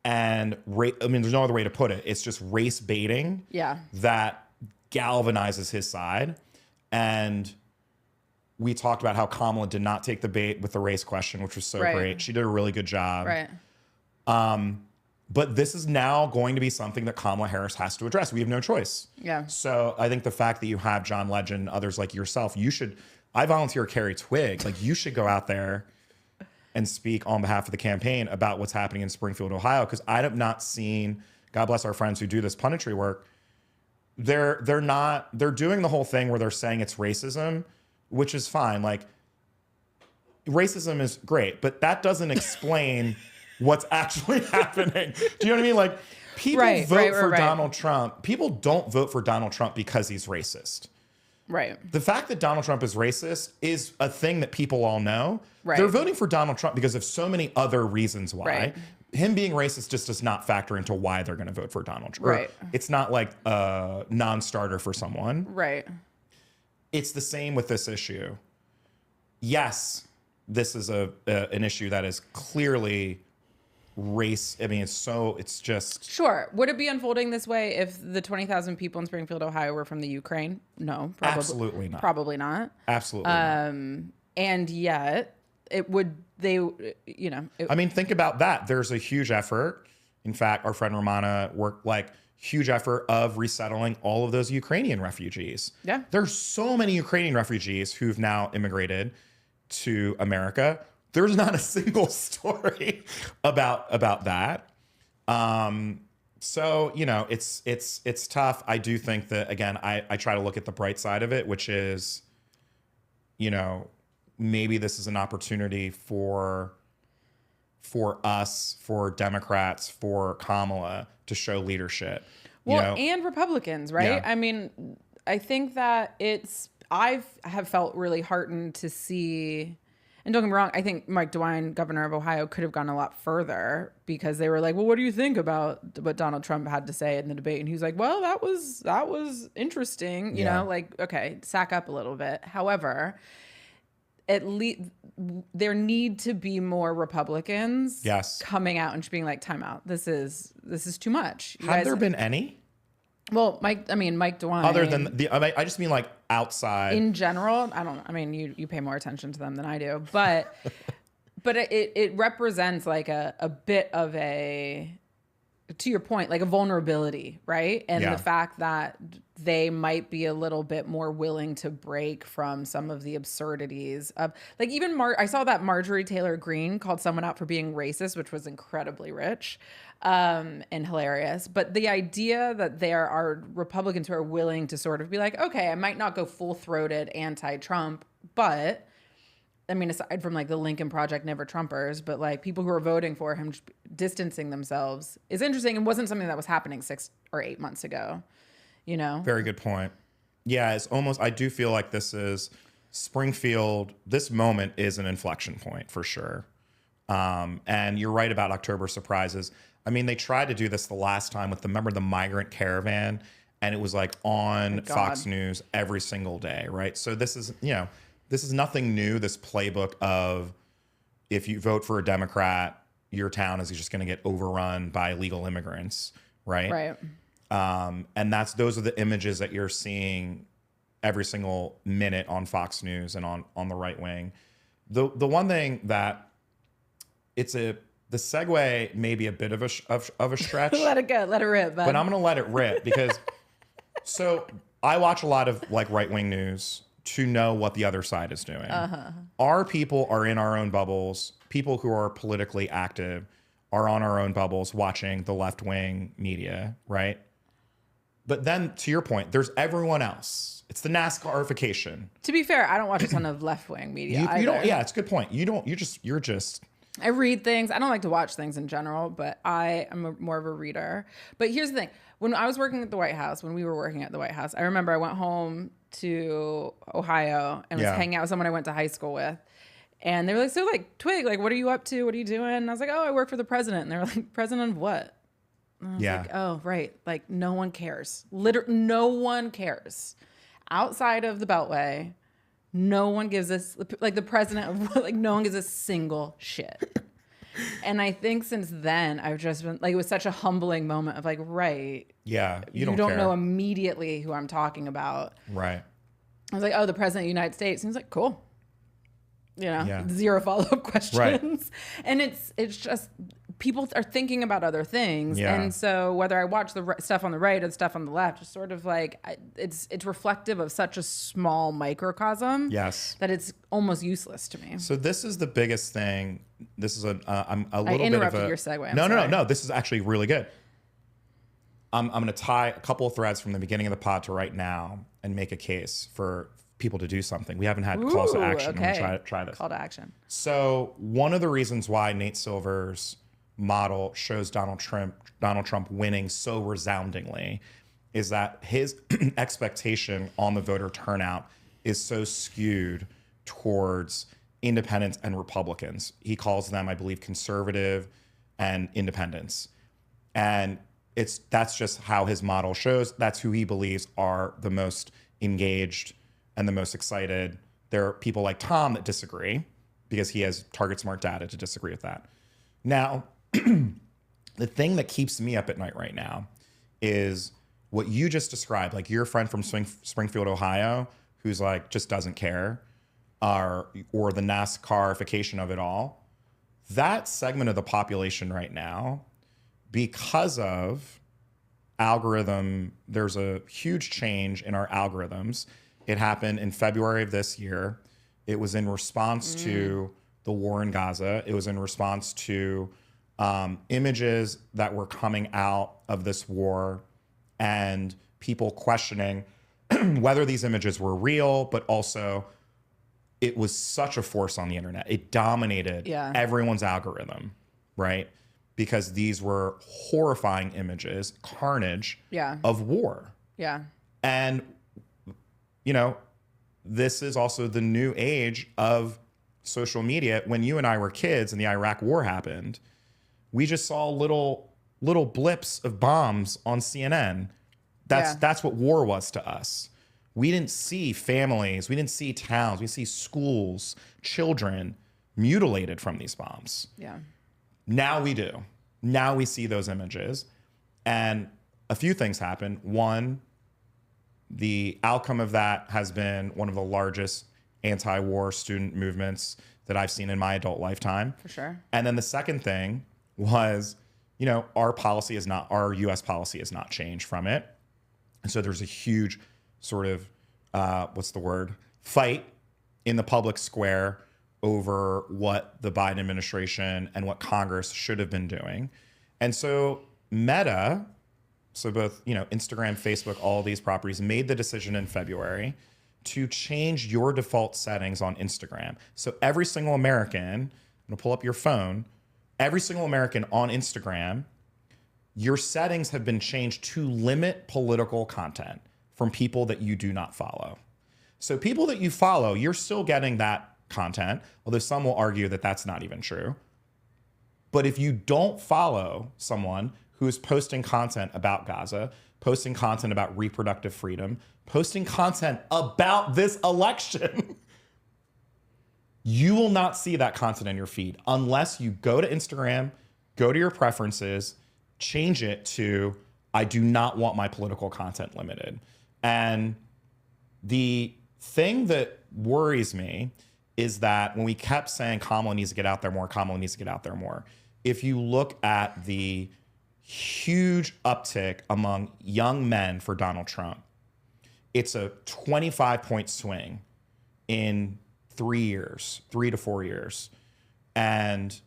and there's no other way to put it. It's just race baiting. Yeah. That galvanizes his side. And we talked about how Kamala did not take the bait with the race question, which was so great. She did a really good job. Right. But this is now going to be something that Kamala Harris has to address. We have no choice. Yeah. So I think the fact that you have John Legend, others like yourself, I volunteer Carri Twigg. Like, you should go out there and speak on behalf of the campaign about what's happening in Springfield, Ohio. Because I have not seen, God bless our friends who do this punditry work, they're doing the whole thing where they're saying it's racism, which is fine. Like, racism is great, but that doesn't explain what's actually happening. Do you know what I mean? Like, people vote for Donald Trump. People don't vote for Donald Trump because he's racist. Right. The fact that Donald Trump is racist is a thing that people all know. Right. They're voting for Donald Trump because of so many other reasons why. Right. Him being racist just does not factor into why they're going to vote for Donald Trump. Right. It's not like a non-starter for someone. Right. It's the same with this issue. Yes, this is an issue that is clearly race. I mean, it's just. Sure. Would it be unfolding this way if the 20,000 people in Springfield, Ohio were from the Ukraine? No. Absolutely not. Probably not. Absolutely not. And yet it would, I mean, think about that. There's a huge effort. In fact, our friend Romana worked huge effort of resettling all of those Ukrainian refugees. Yeah. There's so many Ukrainian refugees who've now immigrated to America. There's not a single story about that. So, it's tough. I do think that, again, I try to look at the bright side of it, which is, maybe this is an opportunity for us, for Democrats, for Kamala to show leadership. Well, and Republicans, right? Yeah. I mean, I think that I have felt really heartened to see, and don't get me wrong, I think Mike DeWine, governor of Ohio, could have gone a lot further because they were like, well, what do you think about what Donald Trump had to say in the debate? And he was like, well, that was interesting. Okay, sack up a little bit. However, at least there need to be more Republicans coming out and just being like, time out. This is too much. Have there been any? Well, Mike DeWine. Other than I just mean like outside. In general, you pay more attention to them than I do, but it represents like a bit of a, to your point, like a vulnerability, right? And the fact that they might be a little bit more willing to break from some of the absurdities of, like, even I saw that Marjorie Taylor Greene called someone out for being racist, which was incredibly rich and hilarious. But the idea that there are Republicans who are willing to sort of be like, okay, I might not go full-throated anti-Trump, but I mean, aside from like the Lincoln Project Never Trumpers, but like people who are voting for him distancing themselves is interesting and wasn't something that was happening 6 or 8 months ago, you know? Very good point. Yeah, it's almost, I do feel like this is Springfield, this moment is an inflection point for sure. And you're right about October surprises. I mean, they tried to do this the last time with remember the migrant caravan, and it was like on Fox News every single day, right? So this is, this is nothing new, this playbook of if you vote for a Democrat, your town is just going to get overrun by illegal immigrants, right? Right. And those are the images that you're seeing every single minute on Fox News and on the right wing. The one thing that the segue may be a bit of a stretch. Let it go, let it rip. But I'm going to let it rip because so I watch a lot of like right wing news to know what the other side is doing. Our people are in our own bubbles. People who are politically active are on our own bubbles watching the left wing media, right? But then to your point, there's everyone else. It's the NASCARification. To be fair, I don't watch a ton of left wing media. You don't. Yeah, it's a good point. You're just. I read things. I don't like to watch things in general, but I am more of a reader. But here's the thing. When I was working at the White House, when we were working at the White House, I remember I went home to Ohio and was hanging out with someone I went to high school with. And they were like, so like, Twig, like, what are you up to? What are you doing? And I was like, oh, I work for the president. And they were like, president of what? And I was like, oh, right. Like, no one cares. No one cares. Outside of the Beltway, no one gives us, like the president of, like, no one gives a single shit. And I think since then, I've just been, like, it was such a humbling moment of like, right. Yeah, you don't care. know immediately who I'm talking about. Right. I was like, oh, the president of the United States. And he's like, cool. Zero follow-up questions. Right. And it's just, people are thinking about other things. Yeah. And so whether I watch the stuff on the right or the stuff on the left, it's sort of like, it's reflective of such a small microcosm. Yes. That it's almost useless to me. So this is the biggest thing. This is I'm a little bit of a... I interrupted your segue. No. This is actually really good. I'm going to tie a couple of threads from the beginning of the pod to right now and make a case for people to do something. We haven't had calls to action. Okay. I'm try this. Call to action. So one of the reasons why Nate Silver's model shows Donald Trump winning so resoundingly is that his expectation on the voter turnout is so skewed towards independents and Republicans. He calls them, I believe, conservative and independents. And that's just how his model shows. That's who he believes are the most engaged and the most excited. There are people like Tom that disagree because he has Target Smart data to disagree with that. Now, the thing that keeps me up at night right now is what you just described, like your friend from Springfield, Ohio, who's like just doesn't care, or the NASCARification of it all. That segment of the population right now, because of algorithm, there's a huge change in our algorithms. It happened in February of this year. It was in response to the war in Gaza. It was in response to images that were coming out of this war and people questioning whether these images were real, but also it was such a force on the internet. It dominated everyone's algorithm, right? Because these were horrifying images, carnage of war. Yeah. And, this is also the new age of social media. When you and I were kids and the Iraq war happened, we just saw little blips of bombs on CNN. That's what war was to us. We didn't see families, we didn't see towns, we see schools, children mutilated from these bombs. Yeah. Now we do. Now we see those images. And a few things happen. One, the outcome of that has been one of the largest anti-war student movements that I've seen in my adult lifetime. For sure. And then the second thing was, our U.S. policy has not changed from it. And so there's a huge sort of, fight in the public square over what the Biden administration and what Congress should have been doing. And so Meta, so both, Instagram, Facebook, all these properties made the decision in February to change your default settings on Instagram. So every single American, I'm gonna pull up your phone, every single American on Instagram, your settings have been changed to limit political content from people that you do not follow. So people that you follow, you're still getting that content, although some will argue that that's not even true. But if you don't follow someone who is posting content about Gaza, posting content about reproductive freedom, posting content about this election, you will not see that content in your feed unless you go to Instagram, go to your preferences, change it to, I do not want my political content limited. And the thing that worries me is that when we kept saying Kamala needs to get out there more, Kamala needs to get out there more, if you look at the huge uptick among young men for Donald Trump, it's a 25-point swing in 3 to 4 years. And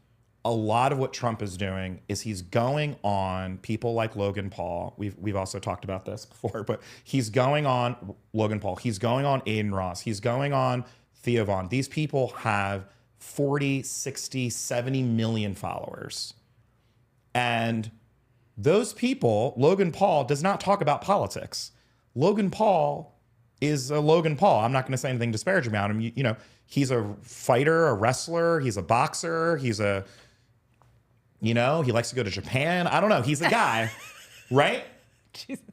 a lot of what Trump is doing is he's going on people like Logan Paul. We've also talked about this before, but he's going on Logan Paul. He's going on Aiden Ross. He's going on Theo Vaughn. These people have 40, 60, 70 million followers. And those people, Logan Paul does not talk about politics. Logan Paul is a Logan Paul. I'm not going to say anything disparaging about him. You know, he's a fighter, a wrestler. He's a boxer. He's a, you know, he likes to go to Japan. I don't know. He's a guy, right? Jesus.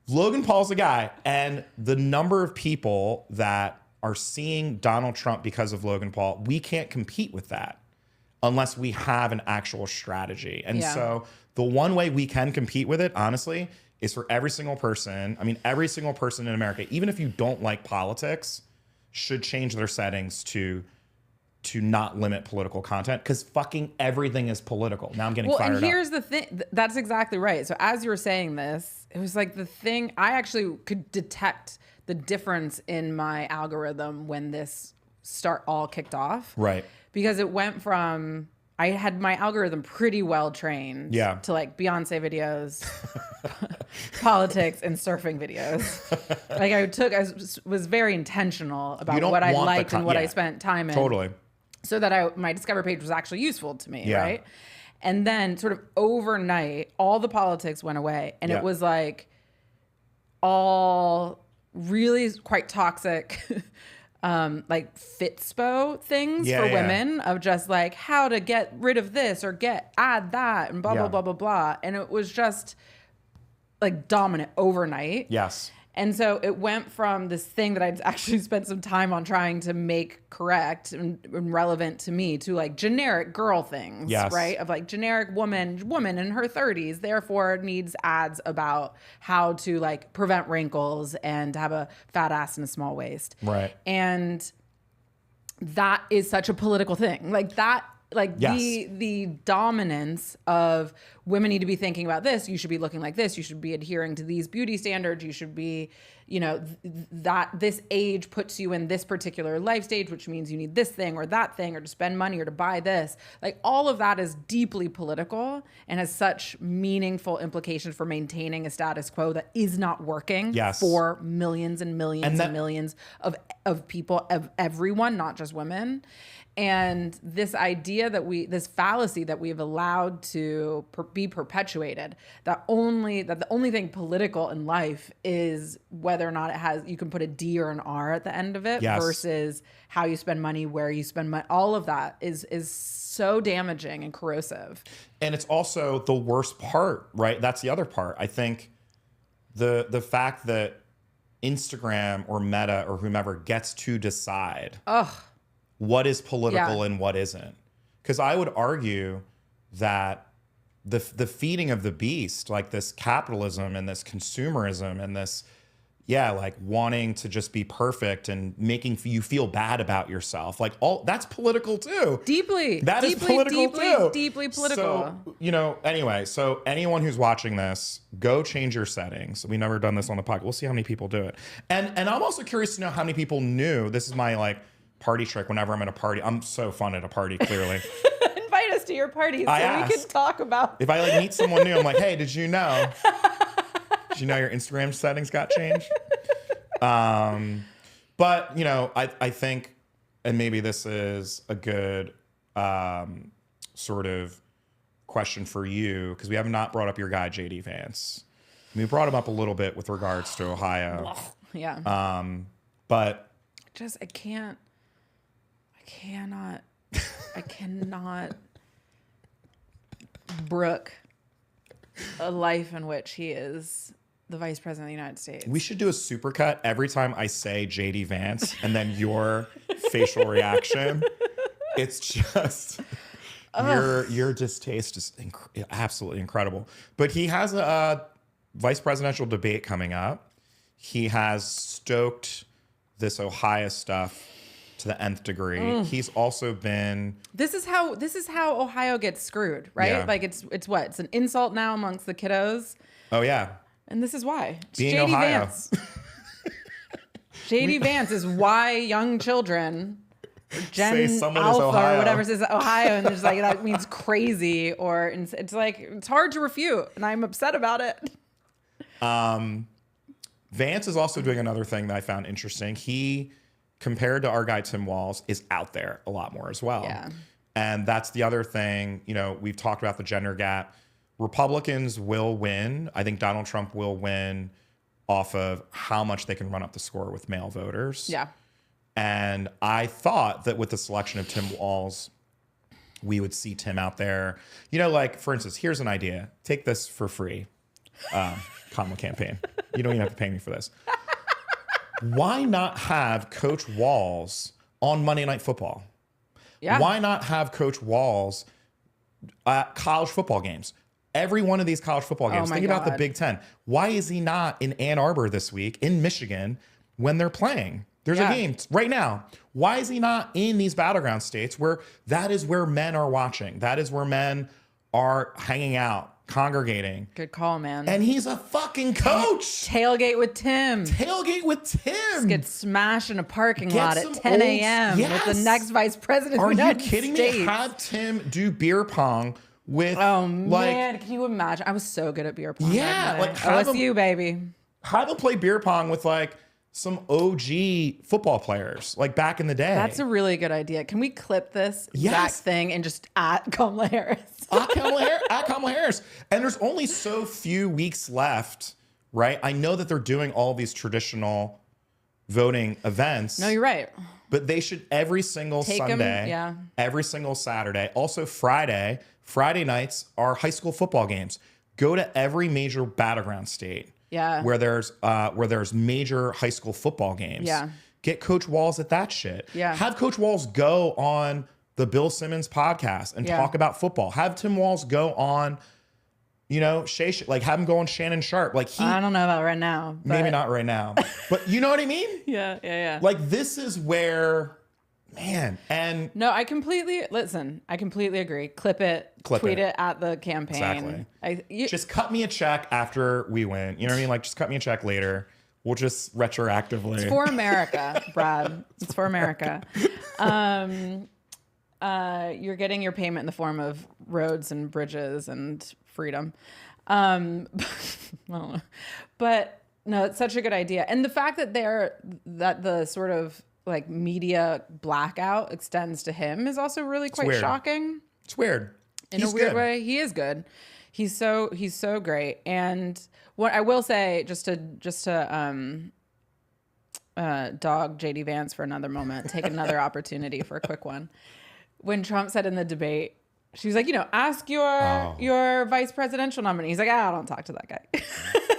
Logan Paul's a guy. And the number of people that are seeing Donald Trump because of Logan Paul, we can't compete with that unless we have an actual strategy. And so the one way we can compete with it, honestly, is for every single person. I mean, every single person in America, even if you don't like politics, should change their settings to not limit political content, because fucking everything is political. Now I'm getting fired up. And here's the thing. That's exactly right. So as you were saying this, it was like the thing, I actually could detect the difference in my algorithm when this all kicked off. Right. Because it went from, I had my algorithm pretty well trained to like Beyonce videos, politics, and surfing videos. Like I was very intentional about what I liked and what I spent time in. Totally. So that my Discover page was actually useful to me, right? And then sort of overnight, all the politics went away. And it was like all really quite toxic like Fitspo things for women of just like how to get rid of this or add that and blah, blah, blah, blah, blah. And it was just like dominant overnight. Yes. And so it went from this thing that I'd actually spent some time on trying to make correct and relevant to me to like generic girl things, right? Of like generic woman in her 30s, therefore needs ads about how to like prevent wrinkles and have a fat ass and a small waist. Right. And that is such a political thing. Like that, like the dominance of women need to be thinking about this. You should be looking like this. You should be adhering to these beauty standards. You should be, you know, that this age puts you in this particular life stage, which means you need this thing or that thing or to spend money or to buy this. Like all of that is deeply political and has such meaningful implications for maintaining a status quo that is not working for millions and millions and millions of people, of everyone, not just women. And this idea that this fallacy that we've allowed to be perpetuated, that the only thing political in life is whether or not you can put a D or an R at the end of it versus how you spend money, where you spend money. All of that is so damaging and corrosive. And it's also the worst part, right? That's the other part. I think the fact that Instagram or Meta or whomever gets to decide what is political and what isn't. Because I would argue that the feeding of the beast, like this capitalism and this consumerism and this, like wanting to just be perfect and making you feel bad about yourself, like all that's political too. Deeply. That is political too. Deeply political. So, you know, anyway, so anyone who's watching this, go change your settings. We've never done this on the podcast. We'll see how many people do it. And I'm also curious to know how many people knew. This is my like party trick whenever I'm at a party. I'm so fun at a party, clearly. Invite us to your parties so we can talk about. If I like meet someone new, I'm like, hey, did you know your Instagram settings got changed? But, you know, I think, and maybe this is a good sort of question for you, because we have not brought up your guy, JD Vance. We brought him up a little bit with regards to Ohio. Yeah. But I cannot brook a life in which he is the vice president of the United States. we should do a supercut every time I say JD Vance and then your facial reaction. It's just your distaste is absolutely incredible. But he has a vice presidential debate coming up. He has stoked this Ohio stuff to the nth degree. He's also been This is how Ohio gets screwed, right? Yeah. Like it's an insult now amongst the kiddos, oh yeah, and this is why. It's being JD Ohio. Vance. JD Vance is why young children, or Say Gen someone is Alpha Ohio. or whatever says Ohio, and there's like that means crazy, or it's like it's hard to refute, and I'm upset about it. Vance is also doing another thing that I found interesting. He, compared to our guy Tim Walz, is out there a lot more as well. Yeah. And that's the other thing. You know, we've talked about the gender gap. Republicans will win. I think Donald Trump will win off of how much they can run up the score with male voters. Yeah. And I thought that with the selection of Tim Walz, we would see Tim out there. You know, like, for instance, here's an idea. Take this for free. Kamala campaign. You don't even have to pay me for this. Why not have Coach Walz on Monday Night Football? Yeah. Why not have Coach Walz at college football games? Every one of these college football games. Oh my Think about the God. Big Ten. Why is he not in Ann Arbor this week, in Michigan, when they're playing? There's Yeah. a game right now. Why is he not in these battleground states where that is where men are watching? That is where men are hanging out, congregating. Good call, man. And he's a fucking coach. Tailgate with Tim. Tailgate with Tim. Get smashed in a parking Get lot some at 10 old- a.m. with the Yes. next vice president Are of the you United kidding States. me? Have Tim do beer pong with Oh like man, can you imagine? I was so good at beer pong. Yeah, back then. like, have OSU, baby. have him play beer pong with like some OG football players, like back in the day. That's a really good idea. Can we clip this exact Yes. thing and just at Kamala Harris? at Kamala Harris. And there's only so few weeks left, right? I know that they're doing all these traditional voting events. No, you're right. But they should every single Take 'em, Sunday, yeah. every single Saturday. Also Friday nights are high school football games. Go to every major battleground state. Yeah. Where there's major high school football games. Yeah. Get Coach Walz at that shit. Yeah. Have Coach Walz go on the Bill Simmons podcast and Yeah. talk about football. Have Tim Walz go on, you know, like have him go on Shannon Sharp. Like I don't know about right now. But maybe not right now, but you know what I mean? Yeah. Like this is where, man, and No, I completely agree. Clip it, tweet it at the campaign. Exactly. Just cut me a check after we win. You know what I mean? Like just cut me a check later. We'll just retroactively. It's for America, Brad. It's for America. You're getting your payment in the form of roads and bridges and freedom. I don't know. But no, it's such a good idea. And the fact that the sort of like media blackout extends to him is also really quite weird. shocking. It's weird. In a weird way, he is good. He's so great. And what I will say, just to dog JD Vance for another moment, take another opportunity for a quick one. When Trump said in the debate, she was like, ask your vice presidential nominee. He's like, I don't talk to that guy.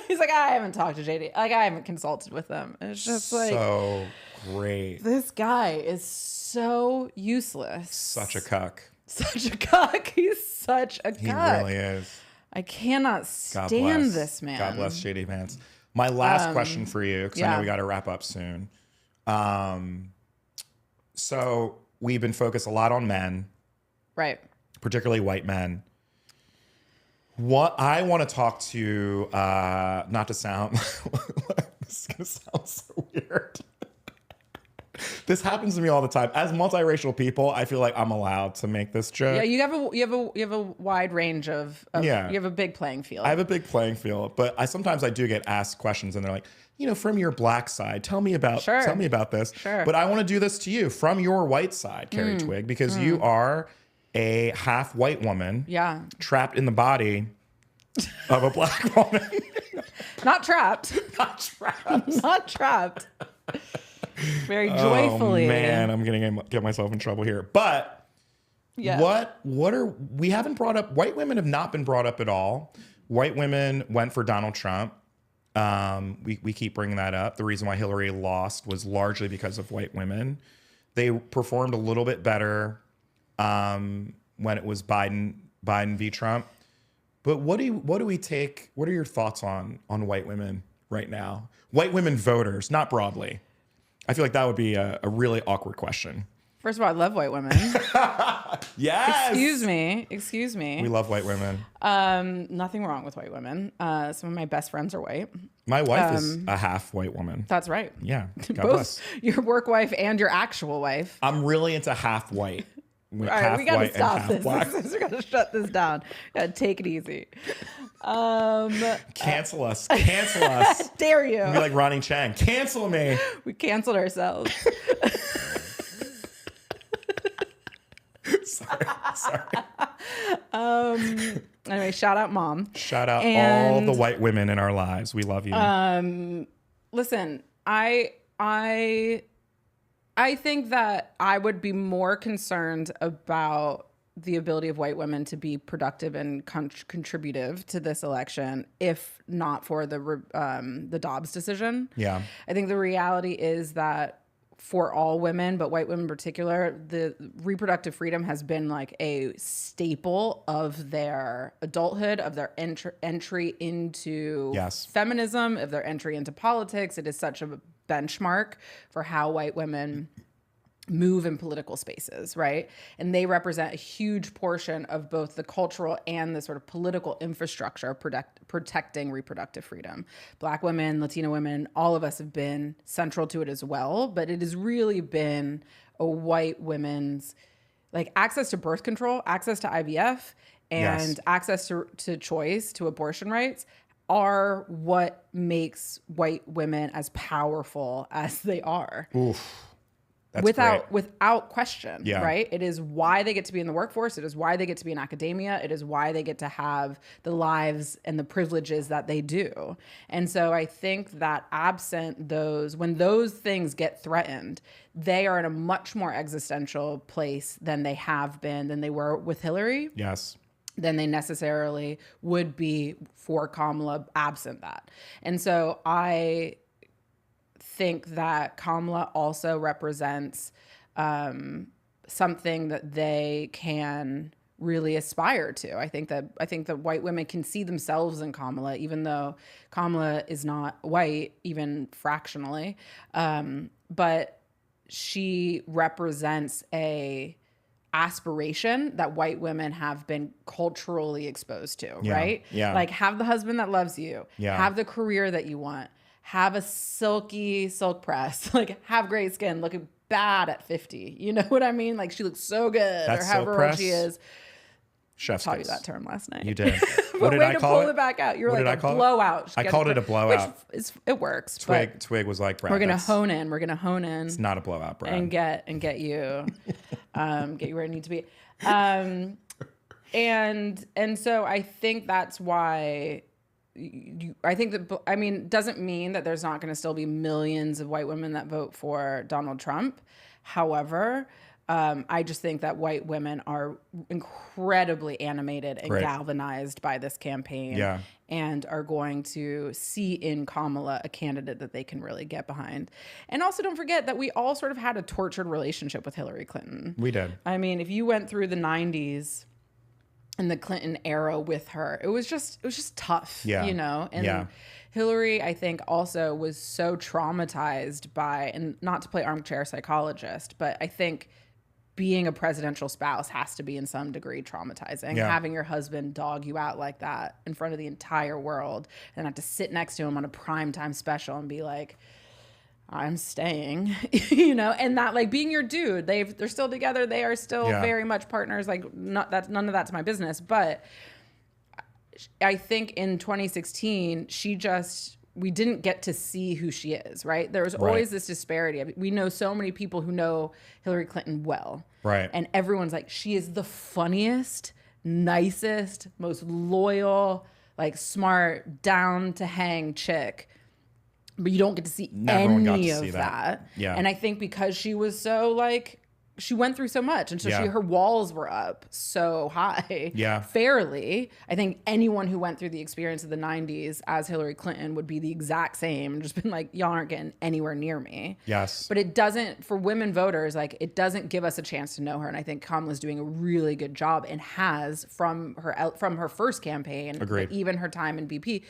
He's like, I haven't talked to JD. Like, I haven't consulted with them. And it's just like, so great. This guy is so useless. Such a cuck. Such a cuck. He's such a cuck. He really is. I cannot stand this man. God bless JD Vance. My last question for you, because I know we got to wrap up soon. So we've been focused a lot on men. Right. Particularly white men. What I want to talk to, not to sound, this is going to sound so weird. This happens to me all the time. As multiracial people, I feel like I'm allowed to make this joke. Yeah, you have a wide range of you have a big playing field. I have a big playing field, but sometimes I do get asked questions and they're like, from your black side, tell me about this. Sure. But I want to do this to you from your white side, Carri Twigg, because you are a half white woman Yeah. trapped in the body of a black woman. Not trapped. Not trapped. Not trapped. Very joyfully. Oh man, I'm gonna get myself in trouble here. But Yeah. what are we haven't brought up? White women have not been brought up at all. White women went for Donald Trump. We keep bringing that up. The reason why Hillary lost was largely because of white women. They performed a little bit better when it was Biden v. Trump. But what do we take? What are your thoughts on white women right now? White women voters, not broadly. I feel like that would be a really awkward question. First of all, I love white women. Yes. Excuse me. We love white women. Nothing wrong with white women. Some of my best friends are white. My wife is a half white woman. That's right. Yeah. God Both bless. your work wife and your actual wife. I'm really into half white. All right, we gotta stop this. Black. We gotta shut this down. Gotta take it easy. Cancel us. Cancel us. Dare you? Be like Ronnie Chang. Cancel me. We canceled ourselves. Sorry. Anyway, shout out mom. Shout out all the white women in our lives. We love you. Listen, I think that I would be more concerned about the ability of white women to be productive and contributive to this election, if not for the Dobbs decision. Yeah. I think the reality is that for all women, but white women in particular, the reproductive freedom has been like a staple of their adulthood, of their entry into feminism, of their entry into politics. It is such a benchmark for how white women move in political spaces, right? And they represent a huge portion of both the cultural and the sort of political infrastructure of protecting reproductive freedom. Black women, Latina women, all of us have been central to it as well, but it has really been a white women's, like, access to birth control, access to IVF, and access to choice, to abortion rights, are what makes white women as powerful as they are. Oof. That's without question, right? It is why they get to be in the workforce. It is why they get to be in academia. It is why they get to have the lives and the privileges that they do. And so I think that absent those, when those things get threatened, they are in a much more existential place than they have been, than they were with Hillary. Yes. Than they necessarily would be for Kamala absent that. And so I think that Kamala also represents something that they can really aspire to. I think that white women can see themselves in Kamala, even though Kamala is not white, even fractionally. But she represents a aspiration that white women have been culturally exposed to, right? Yeah. Like, have the husband that loves you, have the career that you want, have a silky silk press, like, have great skin, looking bad at 50. You know what I mean? Like, she looks so good, or however old she is. Chef's I taught you that term last night. You did. What did I call it? Pull it back out. You're like a blowout. I called it a blowout. Which it works. Twig was like, Brad, we're gonna hone in. We're gonna hone in. It's not a blowout, Brad. And get you, get you where you need to be. And so I think that's why. Doesn't mean that there's not going to still be millions of white women that vote for Donald Trump. However, I just think that white women are incredibly animated and galvanized by this campaign, and are going to see in Kamala a candidate that they can really get behind. And also, don't forget that we all sort of had a tortured relationship with Hillary Clinton. We did. I mean, if you went through the 90s and the Clinton era with her, it was just tough, you know? And Hillary, I think, also was so traumatized by, and not to play armchair psychologist, but I think being a presidential spouse has to be in some degree traumatizing. Having your husband dog you out like that in front of the entire world, and have to sit next to him on a primetime special and be like, I'm staying, you know, and that, like, being your dude, they're still together. They are still very much partners. Like, none of that's my business. But I think in 2016, we didn't get to see who she is, right? There was always this disparity. We know so many people who know Hillary Clinton well, Right. And everyone's like, she is the funniest, nicest, most loyal, like smart, down to hang chick. But you don't get to see any of that. Yeah. And I think because she was so like, she went through so much. And so her walls were up so high. Yeah. Fairly. I think anyone who went through the experience of the 90s as Hillary Clinton would be the exact same and just been like, y'all aren't getting anywhere near me. Yes. But it doesn't, for women voters, like it doesn't give us a chance to know her. And I think Kamala's doing a really good job and has from her first campaign, Agreed. even her time in BP,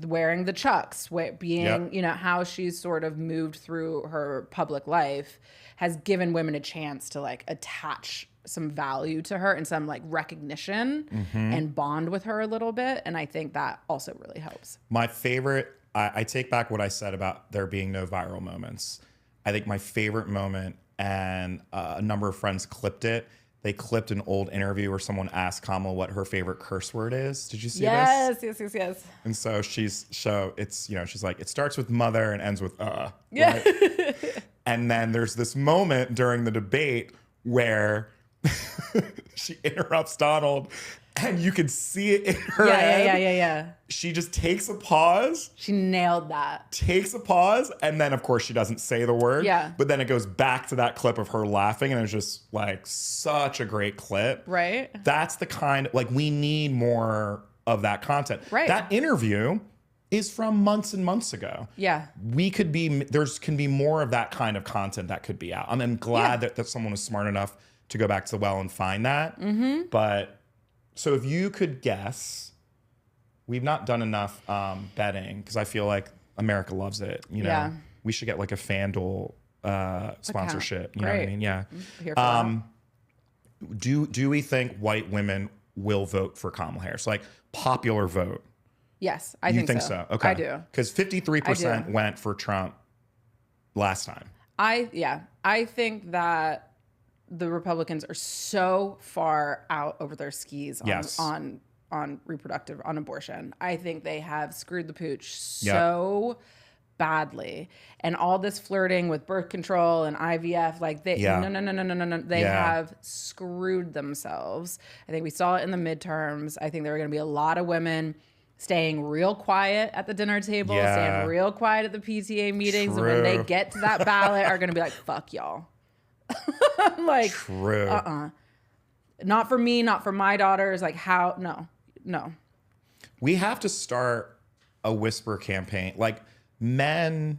wearing the chucks, being, how she's sort of moved through her public life has given women a chance to like attach some value to her and some like recognition and bond with her a little bit. And I think that also really helps. My favorite, I take back what I said about there being no viral moments. I think my favorite moment, and a number of friends clipped it. They clipped an old interview where someone asked Kamala what her favorite curse word is. Did you see this? Yes. And so she's like, it starts with mother and ends with Yeah. Right? And then there's this moment during the debate where she interrupts Donald and you can see it in her head. Yeah. She just takes a pause. She nailed that. Takes a pause, and then of course she doesn't say the word. Yeah. But then it goes back to that clip of her laughing, and it's just like such a great clip. Right. That's the kind, like, we need more of that content. Right. That interview is from months and months ago. Yeah. There can be more of that kind of content that could be out. I'm glad that someone was smart enough to go back to the well and find that. But so if you could guess, we've not done enough betting because I feel like America loves it. Yeah. We should get like a FanDuel sponsorship. You know what I mean? Yeah. Here for that. Do we think white women will vote for Kamala Harris? Like popular vote? Yes, I think so. Okay. I do. Because 53% went for Trump last time. I think that the Republicans are so far out over their skis on reproductive, on abortion. I think they have screwed the pooch so badly. And all this flirting with birth control and IVF, like no. They have screwed themselves. I think we saw it in the midterms. I think there are going to be a lot of women staying real quiet at the dinner table, staying real quiet at the PTA meetings. True. And when they get to that ballot are going to be like, fuck y'all. Like, true. Not for me, not for my daughters. Like, how? No. We have to start a whisper campaign. Like, men,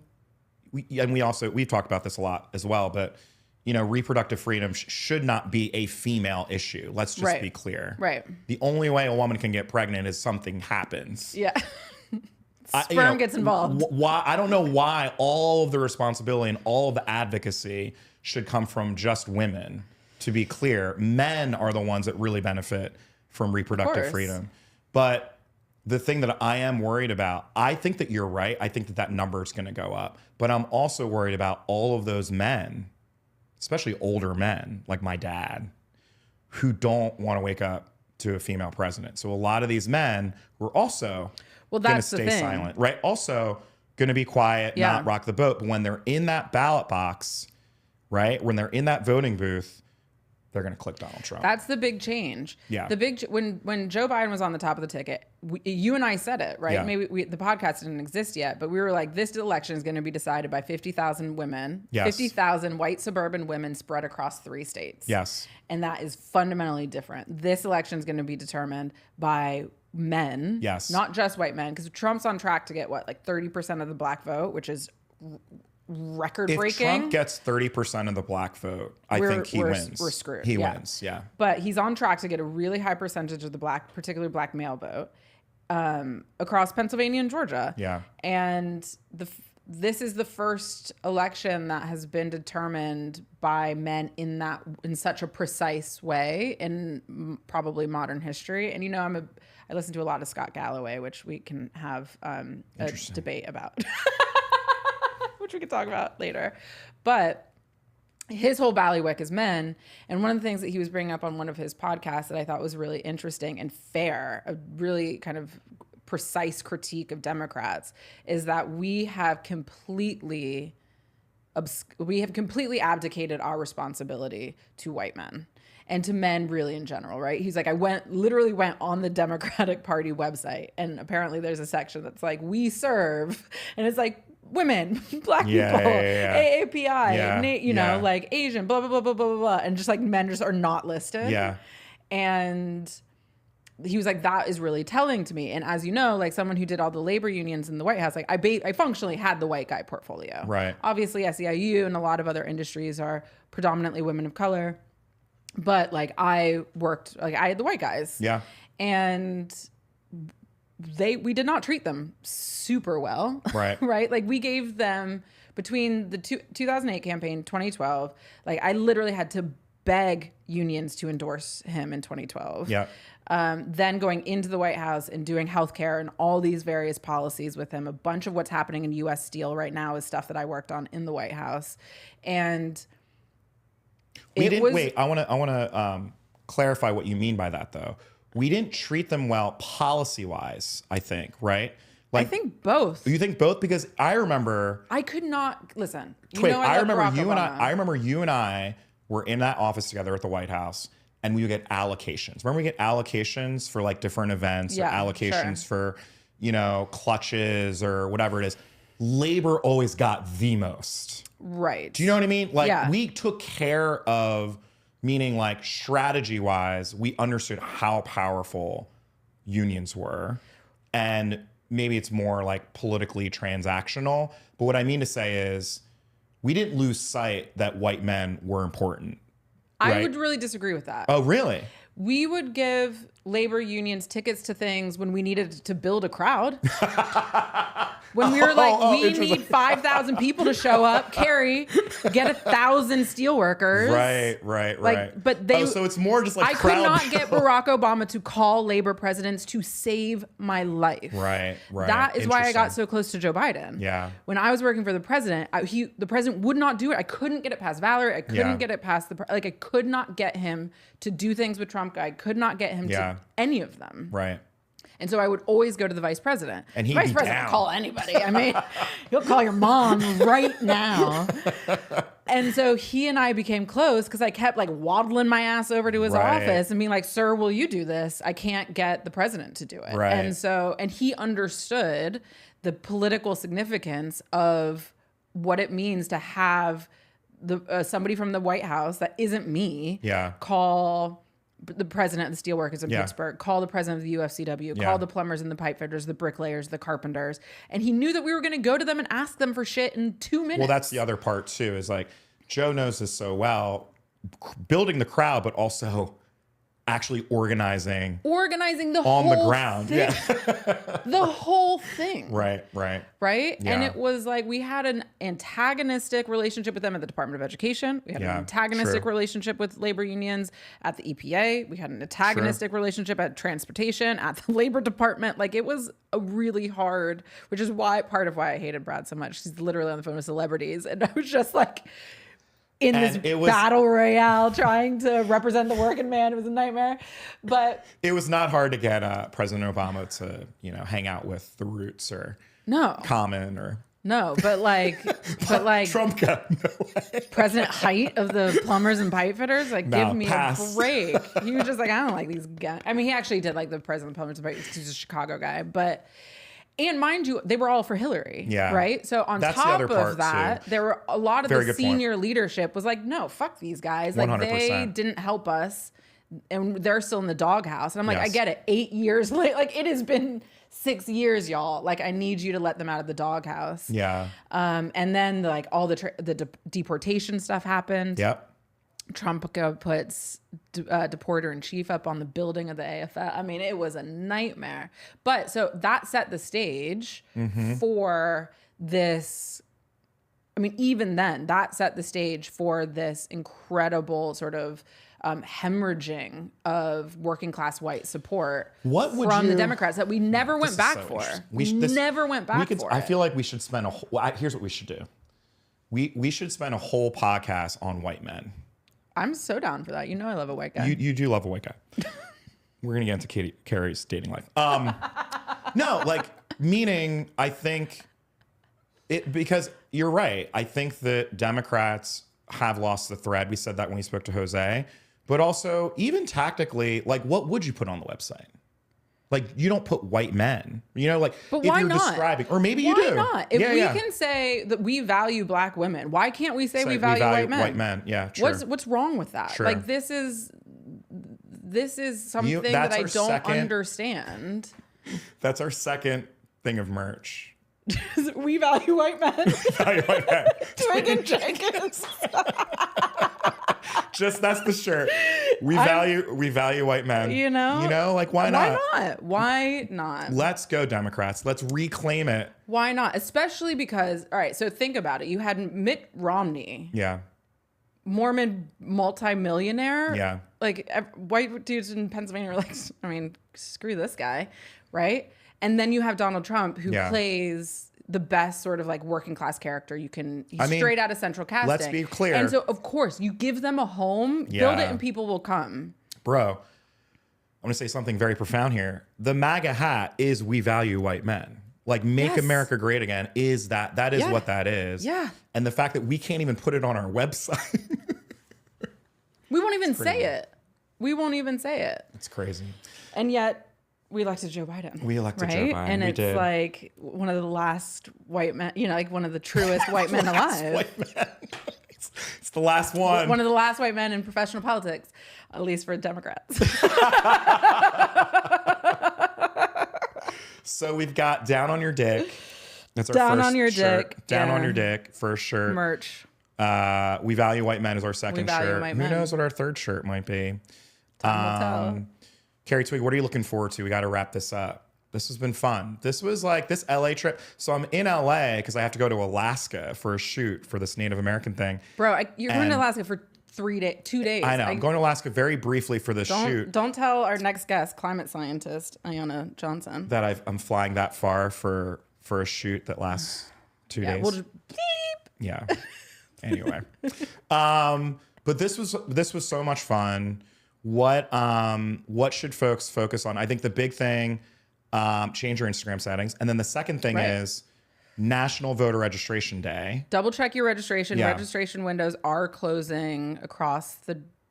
we've talked about this a lot as well, but reproductive freedom should not be a female issue. Let's just be clear. Right. The only way a woman can get pregnant is something happens. Yeah. Sperm gets involved. Why? I don't know why all of the responsibility and all of the advocacy should come from just women. To be clear, men are the ones that really benefit from reproductive freedom. But the thing that I am worried about, I think that you're right. I think that number is going to go up. But I'm also worried about all of those men, especially older men like my dad, who don't want to wake up to a female president. So a lot of these men were also going to stay silent, right? Also going to be quiet, not rock the boat. But when they're in that ballot box, right? When they're in that voting booth, they're going to click Donald Trump. That's the big change. Yeah. When Joe Biden was on the top of the ticket, you and I said it, right? Yeah. Maybe the podcast didn't exist yet, but we were like, this election is going to be decided by 50,000 women, 50,000 white suburban women spread across 3 states. Yes. And that is fundamentally different. This election is going to be determined by men, not just white men, because Trump's on track to get like 30% of the black vote, which is record-breaking. If Trump gets 30% of the black vote, I think he wins. We're screwed. He wins, yeah. But he's on track to get a really high percentage of the particularly black male vote across Pennsylvania and Georgia. Yeah. And this is the first election that has been determined by men in such a precise way in probably modern history. And I listen to a lot of Scott Galloway, which we can have a debate about. Which we could talk about later. But his whole ballywick is men. And one of the things that he was bringing up on one of his podcasts that I thought was really interesting and fair, a really kind of precise critique of Democrats, is that we have completely we have completely abdicated our responsibility to white men and to men really in general, right? He's like, I literally went on the Democratic Party website, and apparently there's a section that's like, we serve, and it's like women, black people, AAPI, you know, like Asian, blah, blah, blah, blah, blah, blah, blah. And just like men just are not listed. Yeah. And he was like, that is really telling to me. And as you know, like someone who did all the labor unions in the White House, like I functionally had the white guy portfolio. Right. Obviously, SEIU and a lot of other industries are predominantly women of color. But like I had the white guys. Yeah. And we did not treat them super well. Right. Right. Like we gave them between the 2008 campaign, 2012, like I literally had to beg unions to endorse him in 2012. Yeah. Then going into the White House and doing healthcare and all these various policies with him. A bunch of what's happening in U.S. Steel right now is stuff that I worked on in the White House. And wait, I want to clarify what you mean by that, though. We didn't treat them well policy-wise, I think, right? Like, I think both. You think both? Because I remember... I could not... Listen, Twigg, I remember you and I were in that office together at the White House, and we would get allocations. Remember we get allocations for like different events, or allocations for, you know, clutches or whatever it is. Labor always got the most. Right. Do you know what I mean? Like we took care of, meaning like strategy wise, we understood how powerful unions were. And maybe it's more like politically transactional. But what I mean to say is we didn't lose sight that white men were important. Right? I would really disagree with that. Oh, really? We would give labor unions tickets to things when we needed to build a crowd. When we were like, we need 5,000 people to show up. Carri, get 1,000 steelworkers. Right. But they. So it's more just like I could not get Barack Obama to call labor presidents to save my life. Right. That is why I got so close to Joe Biden. Yeah. When I was working for the president, the president would not do it. I couldn't get it past Valerie. I couldn't get it past I could not get him to do things with Trump. I could not get him to any of them. Right. And so I would always go to the vice president. And he'd the vice be president down. would call anybody. I mean, he'll call your mom right now. And so he and I became close because I kept like waddling my ass over to his office and being like, sir, will you do this? I can't get the president to do it. Right. And he understood the political significance of what it means to have somebody from the White House that isn't me call the president of the steelworkers in Pittsburgh, call the president of the UFCW, call the plumbers and the pipe fitters, the bricklayers, the carpenters. And he knew that we were going to go to them and ask them for shit in 2 minutes. Well, that's the other part too, is like Joe knows this so well, building the crowd, but also actually organizing the whole on the ground. thing. The whole thing. Right. Yeah. And it was like we had an antagonistic relationship with them at the Department of Education. We had an antagonistic relationship with labor unions at the EPA. We had an antagonistic relationship at transportation, at the Labor Department. Like it was a really hard, which is part of why I hated Brad so much. He's literally on the phone with celebrities. And I was just like, in this battle royale trying to represent the working man. It was a nightmare. But it was not hard to get President Obama to, you know, hang out with the Roots or Common or but Trump got no way. President Height of the plumbers and pipe fitters, like give me a break. He was just like, I don't like these guys. I mean, he actually did like the president of the plumbers and pipe fitters. He's a Chicago guy, but. And mind you, they were all for Hillary, right? So on top of that, there were a lot of the senior leadership was like, no, fuck these guys. Like 100%. they didn't help us and they're still in the doghouse. And I'm like, I get it. 8 years late. Like it has been 6 years, y'all. Like I need you to let them out of the doghouse. Yeah. And then like all the deportation stuff happened. Yep. Trump puts deporter in chief up on the building of the AFL. I mean, it was a nightmare. But so that set the stage for this. I mean, even then, that set the stage for this incredible sort of hemorrhaging of working class white support from the Democrats that we never went back for. We never went back for. I feel like we should spend here's what we should do. We should spend a whole podcast on white men. I'm so down for that. You know I love a white guy. You do love a white guy. We're going to get into Carri's dating life. No, like, meaning I think Because you're right. I think that Democrats have lost the thread. We said that when we spoke to Jose. But also, even tactically, like, what would you put on the website? Like, you don't put white men, you know, like, but if why you're not? describing, or maybe you do. Why not? If we can say that we value black women, why can't we say we value white men? White men, yeah, sure. What's wrong with that? Sure. Like, this is something that I don't understand. That's our second thing of merch. We value white men. We value white men. Twigg Jenkins. That's the shirt. We value white men. You know, like, why not? Why not? Let's go, Democrats. Let's reclaim it. Why not? Especially because, all right, so think about it. You had Mitt Romney. Yeah. Mormon multimillionaire. Yeah. Like, white dudes in Pennsylvania are like, I mean, screw this guy, right? And then you have Donald Trump, who plays the best sort of like working class character you can. He's straight out of Central Casting. Let's be clear. And so, of course, you give them a home, build it, and people will come. Bro, I'm going to say something very profound here. The MAGA hat is "We value white men." Like, make America great again is that is what that is. Yeah. And the fact that we can't even put it on our website. We won't even say it. We won't even say it. It's crazy. And yet, we elected Joe Biden. We elected Joe Biden. And it's like one of the last white men, like one of the truest white men alive. White men. It's the last one. One of the last white men in professional politics, at least for Democrats. So we've got Down on Your Dick. That's our Down first on Your shirt. Dick. Down on Your Dick, first shirt. Merch. We Value White Men is our second shirt. Who knows what our third shirt might be? Time will tell. Carri, Twigg, what are you looking forward to? We got to wrap this up. This has been fun. This was like this LA trip. So I'm in LA because I have to go to Alaska for a shoot for this Native American thing. Bro, you're going to Alaska for 2 days. I know. I'm going to Alaska very briefly for this shoot. Don't tell our next guest, climate scientist Ayanna Johnson, that I'm flying that far for a shoot that lasts 2 days. We'll just beep. Yeah. Anyway, but this was so much fun. What should folks focus on? I think the big thing, change your Instagram settings, and then the second thing is National Voter Registration Day. Double check your registration. Yeah. Registration windows are closing across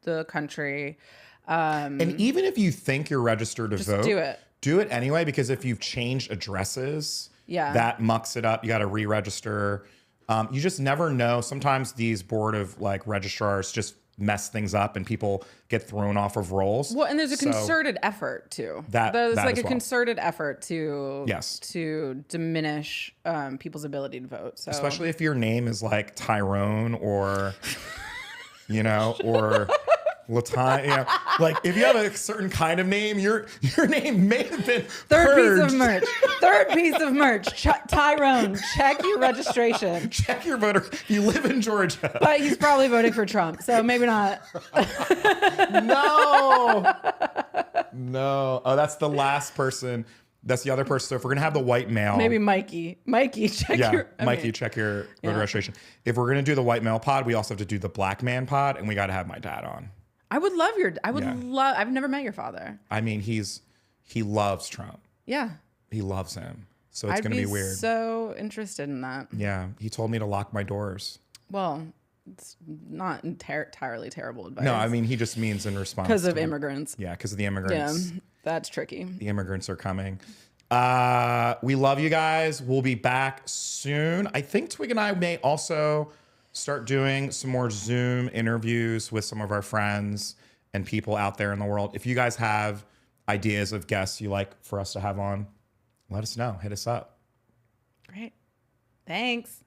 the country. And even if you think you're registered to vote, do it anyway, because if you've changed addresses, that mucks it up. You got to re-register. You just never know. Sometimes these board of like registrars just mess things up and people get thrown off of rolls. Well, and there's a concerted effort too. There's like a concerted effort to diminish people's ability to vote. So especially if your name is like Tyrone or or Latanya, like if you have a certain kind of name, your name may have been Third piece of merch. Tyrone, check your registration. Check your voter. You live in Georgia, but he's probably voting for Trump, so maybe not. No. Oh, that's the last person. That's the other person. So if we're gonna have the white male, maybe Mikey, check your voter registration. If we're gonna do the white male pod, we also have to do the black man pod, and we got to have my dad on. I would love I've never met your father. I mean, he loves Trump. Yeah. He loves him. So it's going to be weird. So interested in that. Yeah. He told me to lock my doors. Well, it's not entirely terrible advice. No, I mean, he just means in response. Because of immigrants. Yeah, because of the immigrants. Yeah, that's tricky. The immigrants are coming. We love you guys. We'll be back soon. I think Twigg and I may also start doing some more Zoom interviews with some of our friends and people out there in the world. If you guys have ideas of guests you like for us to have on, let us know. Hit us up. Great. Thanks.